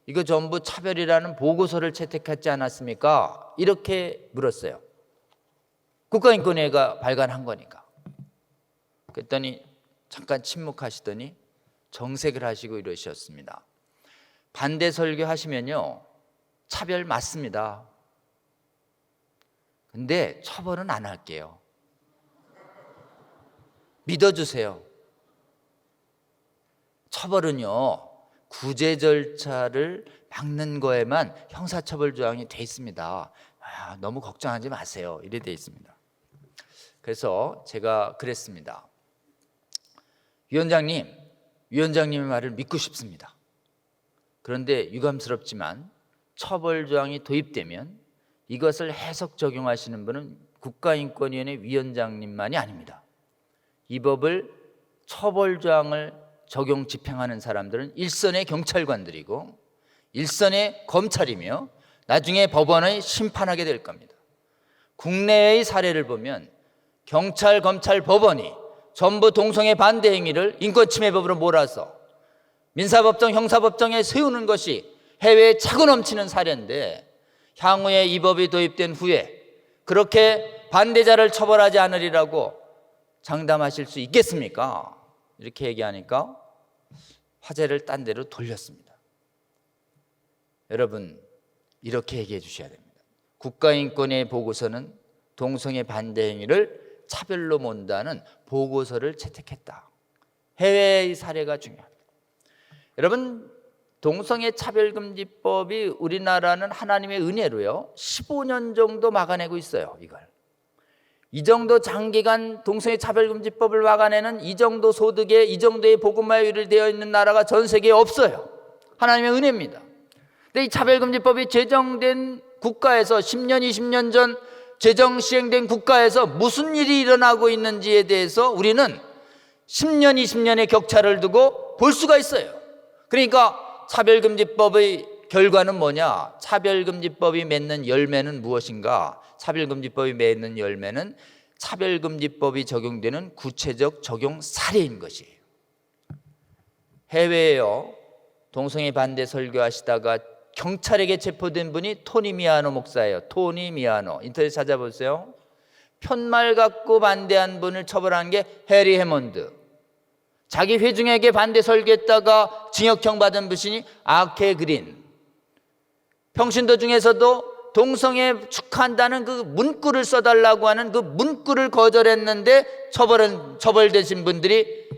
S1: 이거 전부 차별이라는 보고서를 채택하지 않았습니까? 이렇게 물었어요. 국가인권위가 발간한 거니까. 그랬더니 잠깐 침묵하시더니 정색을 하시고 이러셨습니다. 반대 설교하시면요, 차별 맞습니다. 근데 처벌은 안 할게요. 믿어주세요. 처벌은요, 구제 절차를 막는 거에만 형사처벌 조항이 돼 있습니다. 너무 걱정하지 마세요. 이래 돼 있습니다. 그래서 제가 그랬습니다. 위원장님의 말을 믿고 싶습니다. 그런데 유감스럽지만 처벌 조항이 도입되면 이것을 해석 적용하시는 분은 국가인권위원회 위원장님만이 아닙니다. 이 법을 처벌 조항을 적용 집행하는 사람들은 일선의 경찰관들이고 일선의 검찰이며 나중에 법원의 심판하게 될 겁니다. 국내의 사례를 보면 경찰, 검찰, 법원이 전부 동성애 반대 행위를 인권침해법으로 몰아서 민사법정, 형사법정에 세우는 것이 해외에 차고 넘치는 사례인데, 향후에 이 법이 도입된 후에 그렇게 반대자를 처벌하지 않으리라고 장담하실 수 있겠습니까? 이렇게 얘기하니까 화제를 딴 데로 돌렸습니다. 여러분, 이렇게 얘기해 주셔야 됩니다. 국가인권위의 보고서는 동성애 반대 행위를 차별로 본다는 보고서를 채택했다. 해외의 사례가 중요합니다. 여러분, 동성애 차별금지법이 우리나라는 하나님의 은혜로요 15년 정도 막아내고 있어요. 이걸 이 정도 장기간 동성애 차별금지법을 막아내는 이 정도 소득에 이 정도의 복음화율이 되어 있는 나라가 전 세계에 없어요. 하나님의 은혜입니다. 근데 이 차별금지법이 제정된 국가에서 10년 20년 전 제정 시행된 국가에서 무슨 일이 일어나고 있는지에 대해서 우리는 10년 20년의 격차를 두고 볼 수가 있어요. 그러니까 차별금지법의 결과는 뭐냐? 차별금지법이 맺는 열매는 무엇인가? 차별금지법이 맺는 열매는 차별금지법이 적용되는 구체적 적용 사례인 것이에요. 해외에요 동성애 반대 설교하시다가 경찰에게 체포된 분이 토니 미아노 목사예요. 토니 미아노, 인터넷 찾아보세요. 편말 갖고 반대한 분을 처벌한 게 해리 해먼드. 자기 회중에게 반대 설교했다가 징역형 받은 분이 아케 그린. 평신도 중에서도 동성애 축하한다는 그 문구를 써달라고 하는 그 문구를 거절했는데 처벌되신 분들이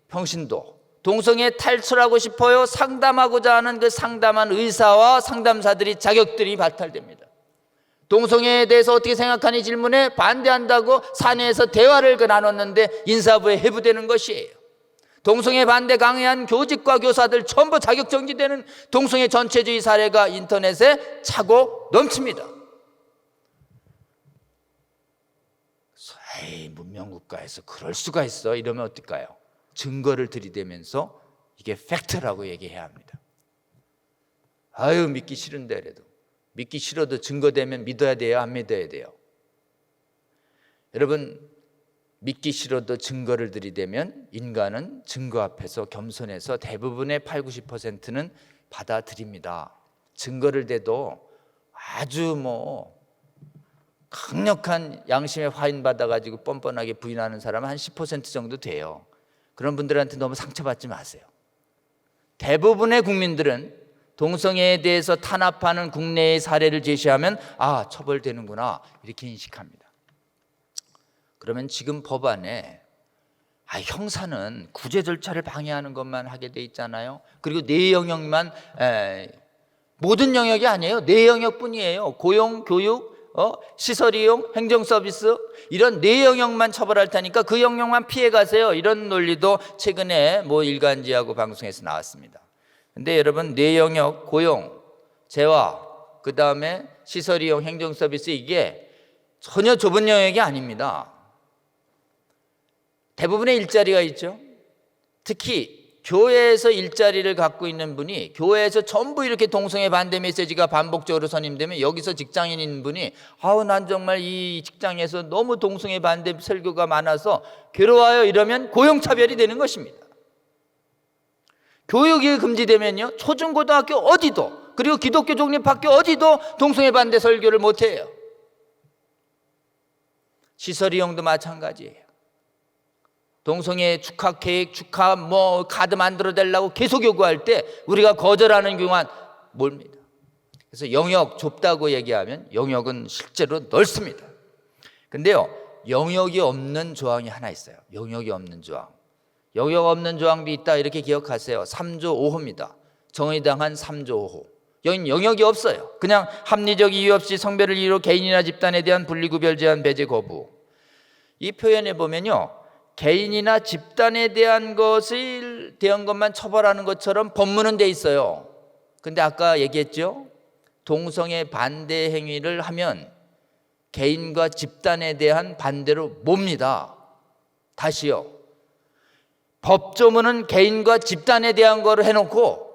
S1: 평신도. 동성애 탈출하고 싶어요 상담하고자 하는 그 상담한 의사와 상담사들이 자격들이 박탈됩니다. 동성애에 대해서 어떻게 생각하니 질문에 반대한다고 사내에서 대화를 나눴는데 인사부에 해부되는 것이에요. 동성애 반대 강의한 교직과 교사들 전부 자격 정지되는 동성애 전체주의 사례가 인터넷에 차고 넘칩니다. 에이, 문명국가에서 그럴 수가 있어 이러면 어떨까요? 증거를 들이대면서 이게 팩트라고 얘기해야 합니다. 아유 믿기 싫은데 그래도 믿기 싫어도 증거되면 믿어야 돼요? 안 믿어야 돼요? 여러분 믿기 싫어도 증거를 들이대면 인간은 증거 앞에서 겸손해서 대부분의 80~90%는 받아들입니다. 증거를 대도 아주 강력한 양심의 화인 받아가지고 뻔뻔하게 부인하는 사람은 한 10% 정도 돼요. 그런 분들한테 너무 상처받지 마세요. 대부분의 국민들은 동성애에 대해서 탄압하는 국내의 사례를 제시하면 아 처벌되는구나 이렇게 인식합니다. 그러면 지금 법안에 형사는 구제 절차를 방해하는 것만 하게 돼 있잖아요. 그리고 네 영역만 모든 영역이 아니에요. 네 영역뿐이에요. 고용, 교육, 시설 이용, 행정 서비스 이런 네 영역만 처벌할 테니까 그 영역만 피해 가세요. 이런 논리도 최근에 일간지하고 방송에서 나왔습니다. 근데 여러분 네 영역, 고용, 재화, 그 다음에 시설 이용, 행정 서비스 이게 전혀 좁은 영역이 아닙니다. 대부분의 일자리가 있죠. 특히 교회에서 일자리를 갖고 있는 분이 교회에서 전부 이렇게 동성애 반대 메시지가 반복적으로 선임되면 여기서 직장인인 분이 난 정말 이 직장에서 너무 동성애 반대 설교가 많아서 괴로워요 이러면 고용차별이 되는 것입니다. 교육이 금지되면요 초중고등학교 어디도 그리고 기독교 독립학교 어디도 동성애 반대 설교를 못해요. 시설 이용도 마찬가지예요. 동성애 축하 케이크, 축하 카드 만들어 달라고 계속 요구할 때 우리가 거절하는 경우는 뭡니다. 그래서 영역 좁다고 얘기하면 영역은 실제로 넓습니다. 근데요 영역이 없는 조항이 하나 있어요. 영역이 없는 조항. 영역 없는 조항도 있다 이렇게 기억하세요. 3조 5호입니다. 정의당한 3조 5호. 여긴 영역이 없어요. 그냥 합리적 이유 없이 성별을 이유로 개인이나 집단에 대한 분리구별 제한 배제 거부. 이 표현에 보면요 개인이나 집단에 대한 것만 처벌하는 것처럼 법문은 돼 있어요. 근데 아까 얘기했죠? 동성애 반대 행위를 하면 개인과 집단에 대한 반대로 뭡니다. 다시요. 법조문은 개인과 집단에 대한 거를 해놓고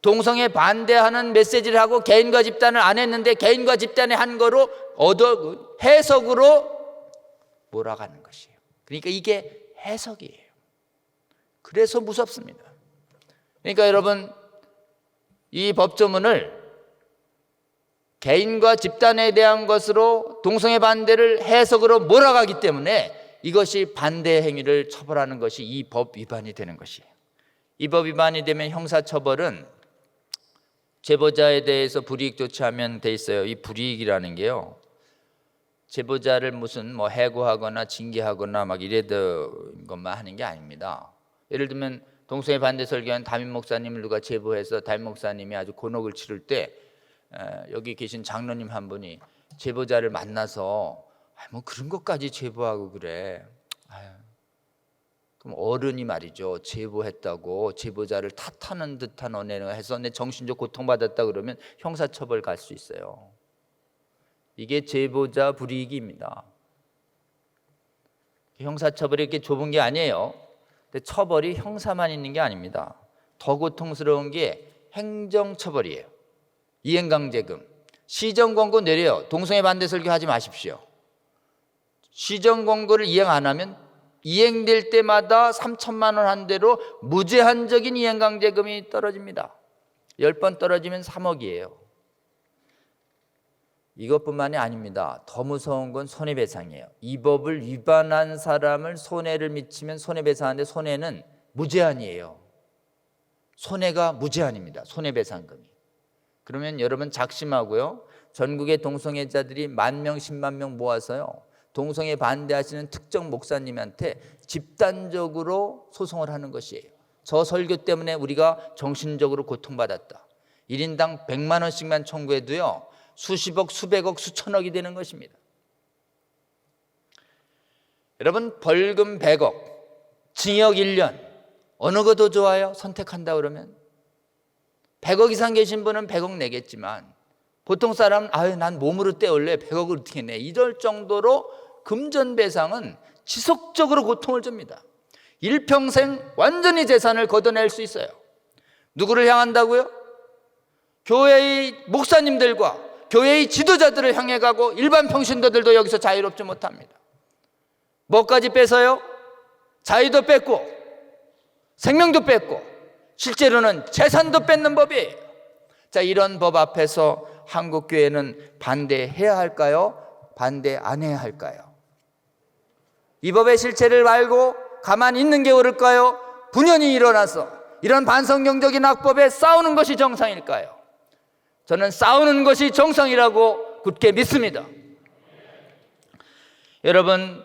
S1: 동성애 반대하는 메시지를 하고 개인과 집단을 안 했는데 개인과 집단에 한 거로 해석으로 몰아가는 것이에요. 그러니까 이게 해석이에요. 그래서 무섭습니다. 그러니까 여러분 이 법조문을 개인과 집단에 대한 것으로 동성애 반대를 해석으로 몰아가기 때문에 이것이 반대 행위를 처벌하는 것이 이 법 위반이 되는 것이에요. 이 법 위반이 되면 형사처벌은 제보자에 대해서 불이익 조치하면 돼 있어요. 이 불이익이라는 게요 제보자를 무슨 해고하거나 징계하거나 이래던 것만 하는 게 아닙니다. 예를 들면 동성애 반대 설교한 담임 목사님을 누가 제보해서 담임 목사님이 아주 곤혹을 치를 때 여기 계신 장로님 한 분이 제보자를 만나서 뭐 그런 것까지 제보하고 그래. 그럼 어른이 말이죠, 제보했다고 제보자를 탓하는 듯한 언행을 해서 내 정신적 고통받았다 그러면 형사처벌 갈 수 있어요. 이게 제보자 불이익입니다. 형사처벌이 이렇게 좁은 게 아니에요. 근데 처벌이 형사만 있는 게 아닙니다. 더 고통스러운 게 행정처벌이에요. 이행강제금, 시정권고 내려요. 동성애 반대 설교하지 마십시오. 시정권고를 이행 안 하면 이행될 때마다 3천만 원 한 대로 무제한적인 이행강제금이 떨어집니다. 10번 떨어지면 3억이에요. 이것뿐만이 아닙니다. 더 무서운 건 손해배상이에요. 이 법을 위반한 사람을 손해를 미치면 손해배상하는데 손해는 무제한이에요. 손해가 무제한입니다. 손해배상금이. 그러면 여러분 작심하고요, 전국의 동성애자들이 10,000명, 10만 명 모아서요, 동성애 반대하시는 특정 목사님한테 집단적으로 소송을 하는 것이에요. 저 설교 때문에 우리가 정신적으로 고통받았다. 1인당 100만 원씩만 청구해도요, 수십억, 수백억, 수천억이 되는 것입니다. 여러분, 벌금 100억, 징역 1년, 어느 거 더 좋아요? 선택한다 그러면 100억 이상 계신 분은 100억 내겠지만 보통 사람은 난 몸으로 떼올래, 100억을 어떻게 내, 이럴 정도로 금전배상은 지속적으로 고통을 줍니다. 일평생 완전히 재산을 걷어낼 수 있어요. 누구를 향한다고요? 교회의 목사님들과 교회의 지도자들을 향해 가고 일반 평신도들도 여기서 자유롭지 못합니다. 뭐까지 뺏어요? 자유도 뺏고 생명도 뺏고 실제로는 재산도 뺏는 법이에요. 자, 이런 법 앞에서 한국교회는 반대해야 할까요? 반대 안 해야 할까요? 이 법의 실체를 알고 가만히 있는 게 옳을까요? 분연히 일어나서 이런 반성경적인 악법에 싸우는 것이 정상일까요? 저는 싸우는 것이 정상이라고 굳게 믿습니다. 여러분,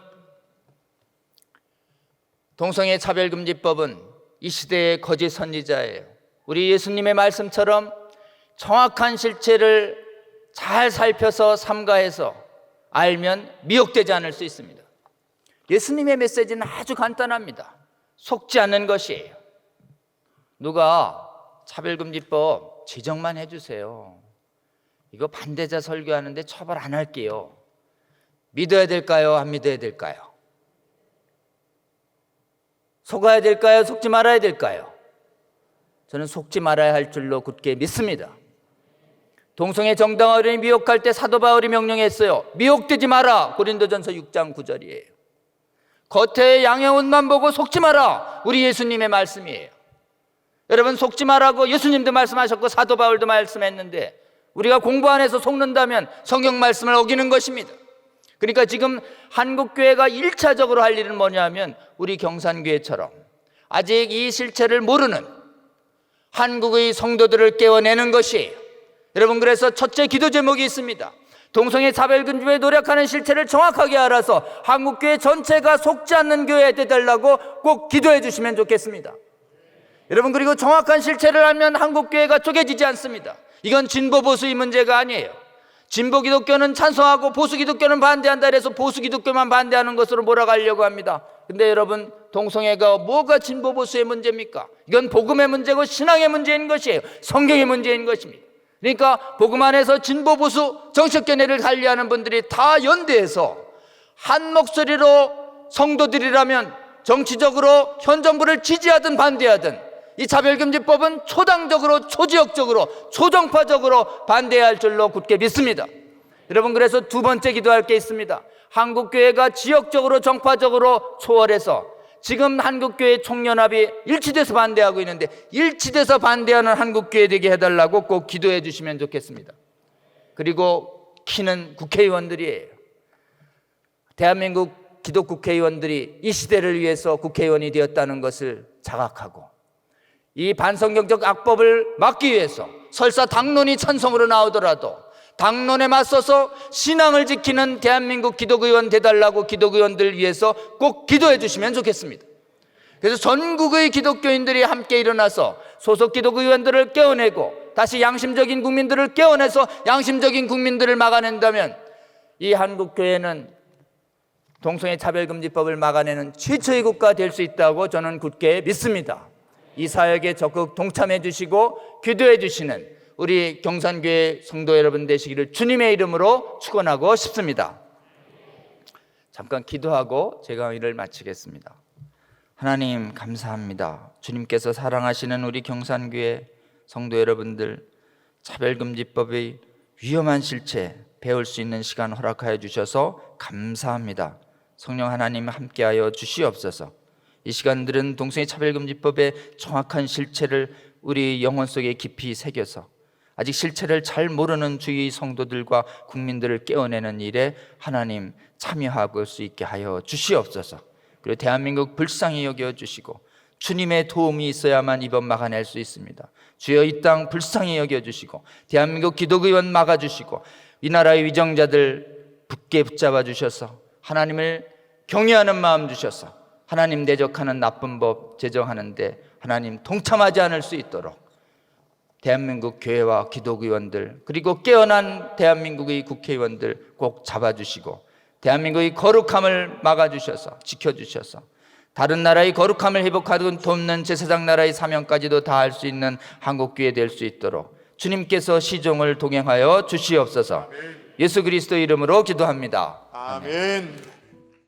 S1: 동성애 차별금지법은 이 시대의 거짓 선지자예요. 우리 예수님의 말씀처럼 정확한 실체를 잘 살펴서 삼가해서 알면 미혹되지 않을 수 있습니다. 예수님의 메시지는 아주 간단합니다. 속지 않는 것이에요. 누가 차별금지법 지적만 해주세요. 이거 반대자 설교하는데 처벌 안 할게요. 믿어야 될까요? 안 믿어야 될까요? 속아야 될까요? 속지 말아야 될까요? 저는 속지 말아야 할 줄로 굳게 믿습니다. 동성애 정당화를 미혹할 때 사도 바울이 명령했어요. 미혹되지 마라. 고린도전서 6장 9절이에요. 겉에 양의 옷만 보고 속지 마라. 우리 예수님의 말씀이에요. 여러분, 속지 말라고 예수님도 말씀하셨고 사도 바울도 말씀했는데 우리가 공부 안 해서 속는다면 성경 말씀을 어기는 것입니다. 그러니까 지금 한국교회가 1차적으로 할 일은 뭐냐면 우리 경산교회처럼 아직 이 실체를 모르는 한국의 성도들을 깨워내는 것이에요. 여러분, 그래서 첫째 기도 제목이 있습니다. 동성애 차별금지에 노력하는 실체를 정확하게 알아서 한국교회 전체가 속지 않는 교회에 되달라고 꼭 기도해 주시면 좋겠습니다. 여러분, 그리고 정확한 실체를 알면 한국교회가 쪼개지지 않습니다. 이건 진보 보수의 문제가 아니에요. 진보 기독교는 찬성하고 보수 기독교는 반대한다 그래서 보수 기독교만 반대하는 것으로 몰아가려고 합니다. 근데 여러분, 동성애가 뭐가 진보 보수의 문제입니까? 이건 복음의 문제고 신앙의 문제인 것이에요. 성경의 문제인 것입니다. 그러니까 복음 안에서 진보 보수 정책 견해를 달리하는 분들이 다 연대해서 한 목소리로 성도들이라면 정치적으로 현 정부를 지지하든 반대하든 이 차별금지법은 초당적으로, 초지역적으로, 초정파적으로 반대해야 할 줄로 굳게 믿습니다. 여러분, 그래서 두 번째 기도할 게 있습니다. 한국교회가 지역적으로, 정파적으로 초월해서 지금 한국교회 총연합이 일치돼서 반대하고 있는데 일치돼서 반대하는 한국교회 되게 해달라고 꼭 기도해 주시면 좋겠습니다. 그리고 키는 국회의원들이에요. 대한민국 기독국회의원들이 이 시대를 위해서 국회의원이 되었다는 것을 자각하고 이 반성경적 악법을 막기 위해서 설사 당론이 찬성으로 나오더라도 당론에 맞서서 신앙을 지키는 대한민국 기독의원 되달라고 기독의원들 위해서 꼭 기도해 주시면 좋겠습니다. 그래서 전국의 기독교인들이 함께 일어나서 소속 기독 의원들을 깨어내고 다시 양심적인 국민들을 깨어내서 양심적인 국민들을 막아낸다면 이 한국교회는 동성애 차별금지법을 막아내는 최초의 국가 될 수 있다고 저는 굳게 믿습니다. 이 사역에 적극 동참해 주시고 기도해 주시는 우리 경산교회 성도 여러분 되시기를 주님의 이름으로 축원하고 싶습니다. 잠깐 기도하고 제 강의를 마치겠습니다. 하나님 감사합니다. 주님께서 사랑하시는 우리 경산교회 성도 여러분들 차별금지법의 위험한 실체 배울 수 있는 시간 허락하여 주셔서 감사합니다. 성령 하나님 함께하여 주시옵소서. 이 시간들은 동성애 차별금지법의 정확한 실체를 우리 영혼 속에 깊이 새겨서 아직 실체를 잘 모르는 주의 성도들과 국민들을 깨어내는 일에 하나님 참여할 수 있게 하여 주시옵소서. 그리고 대한민국 불쌍히 여겨주시고 주님의 도움이 있어야만 이번 막아낼 수 있습니다. 주여 이 땅 불쌍히 여겨주시고 대한민국 기독의원 막아주시고 이 나라의 위정자들 굳게 붙잡아 주셔서 하나님을 경외하는 마음 주셔서 하나님 대적하는 나쁜 법 제정하는데 하나님 동참하지 않을 수 있도록 대한민국 교회와 기독의원들 그리고 깨어난 대한민국의 국회의원들 꼭 잡아주시고 대한민국의 거룩함을 막아주셔서 지켜주셔서 다른 나라의 거룩함을 회복하고 돕는 제사장 나라의 사명까지도 다할 수 있는 한국교회 될 수 있도록 주님께서 시종을 동행하여 주시옵소서. 예수 그리스도 이름으로 기도합니다.
S2: 아멘.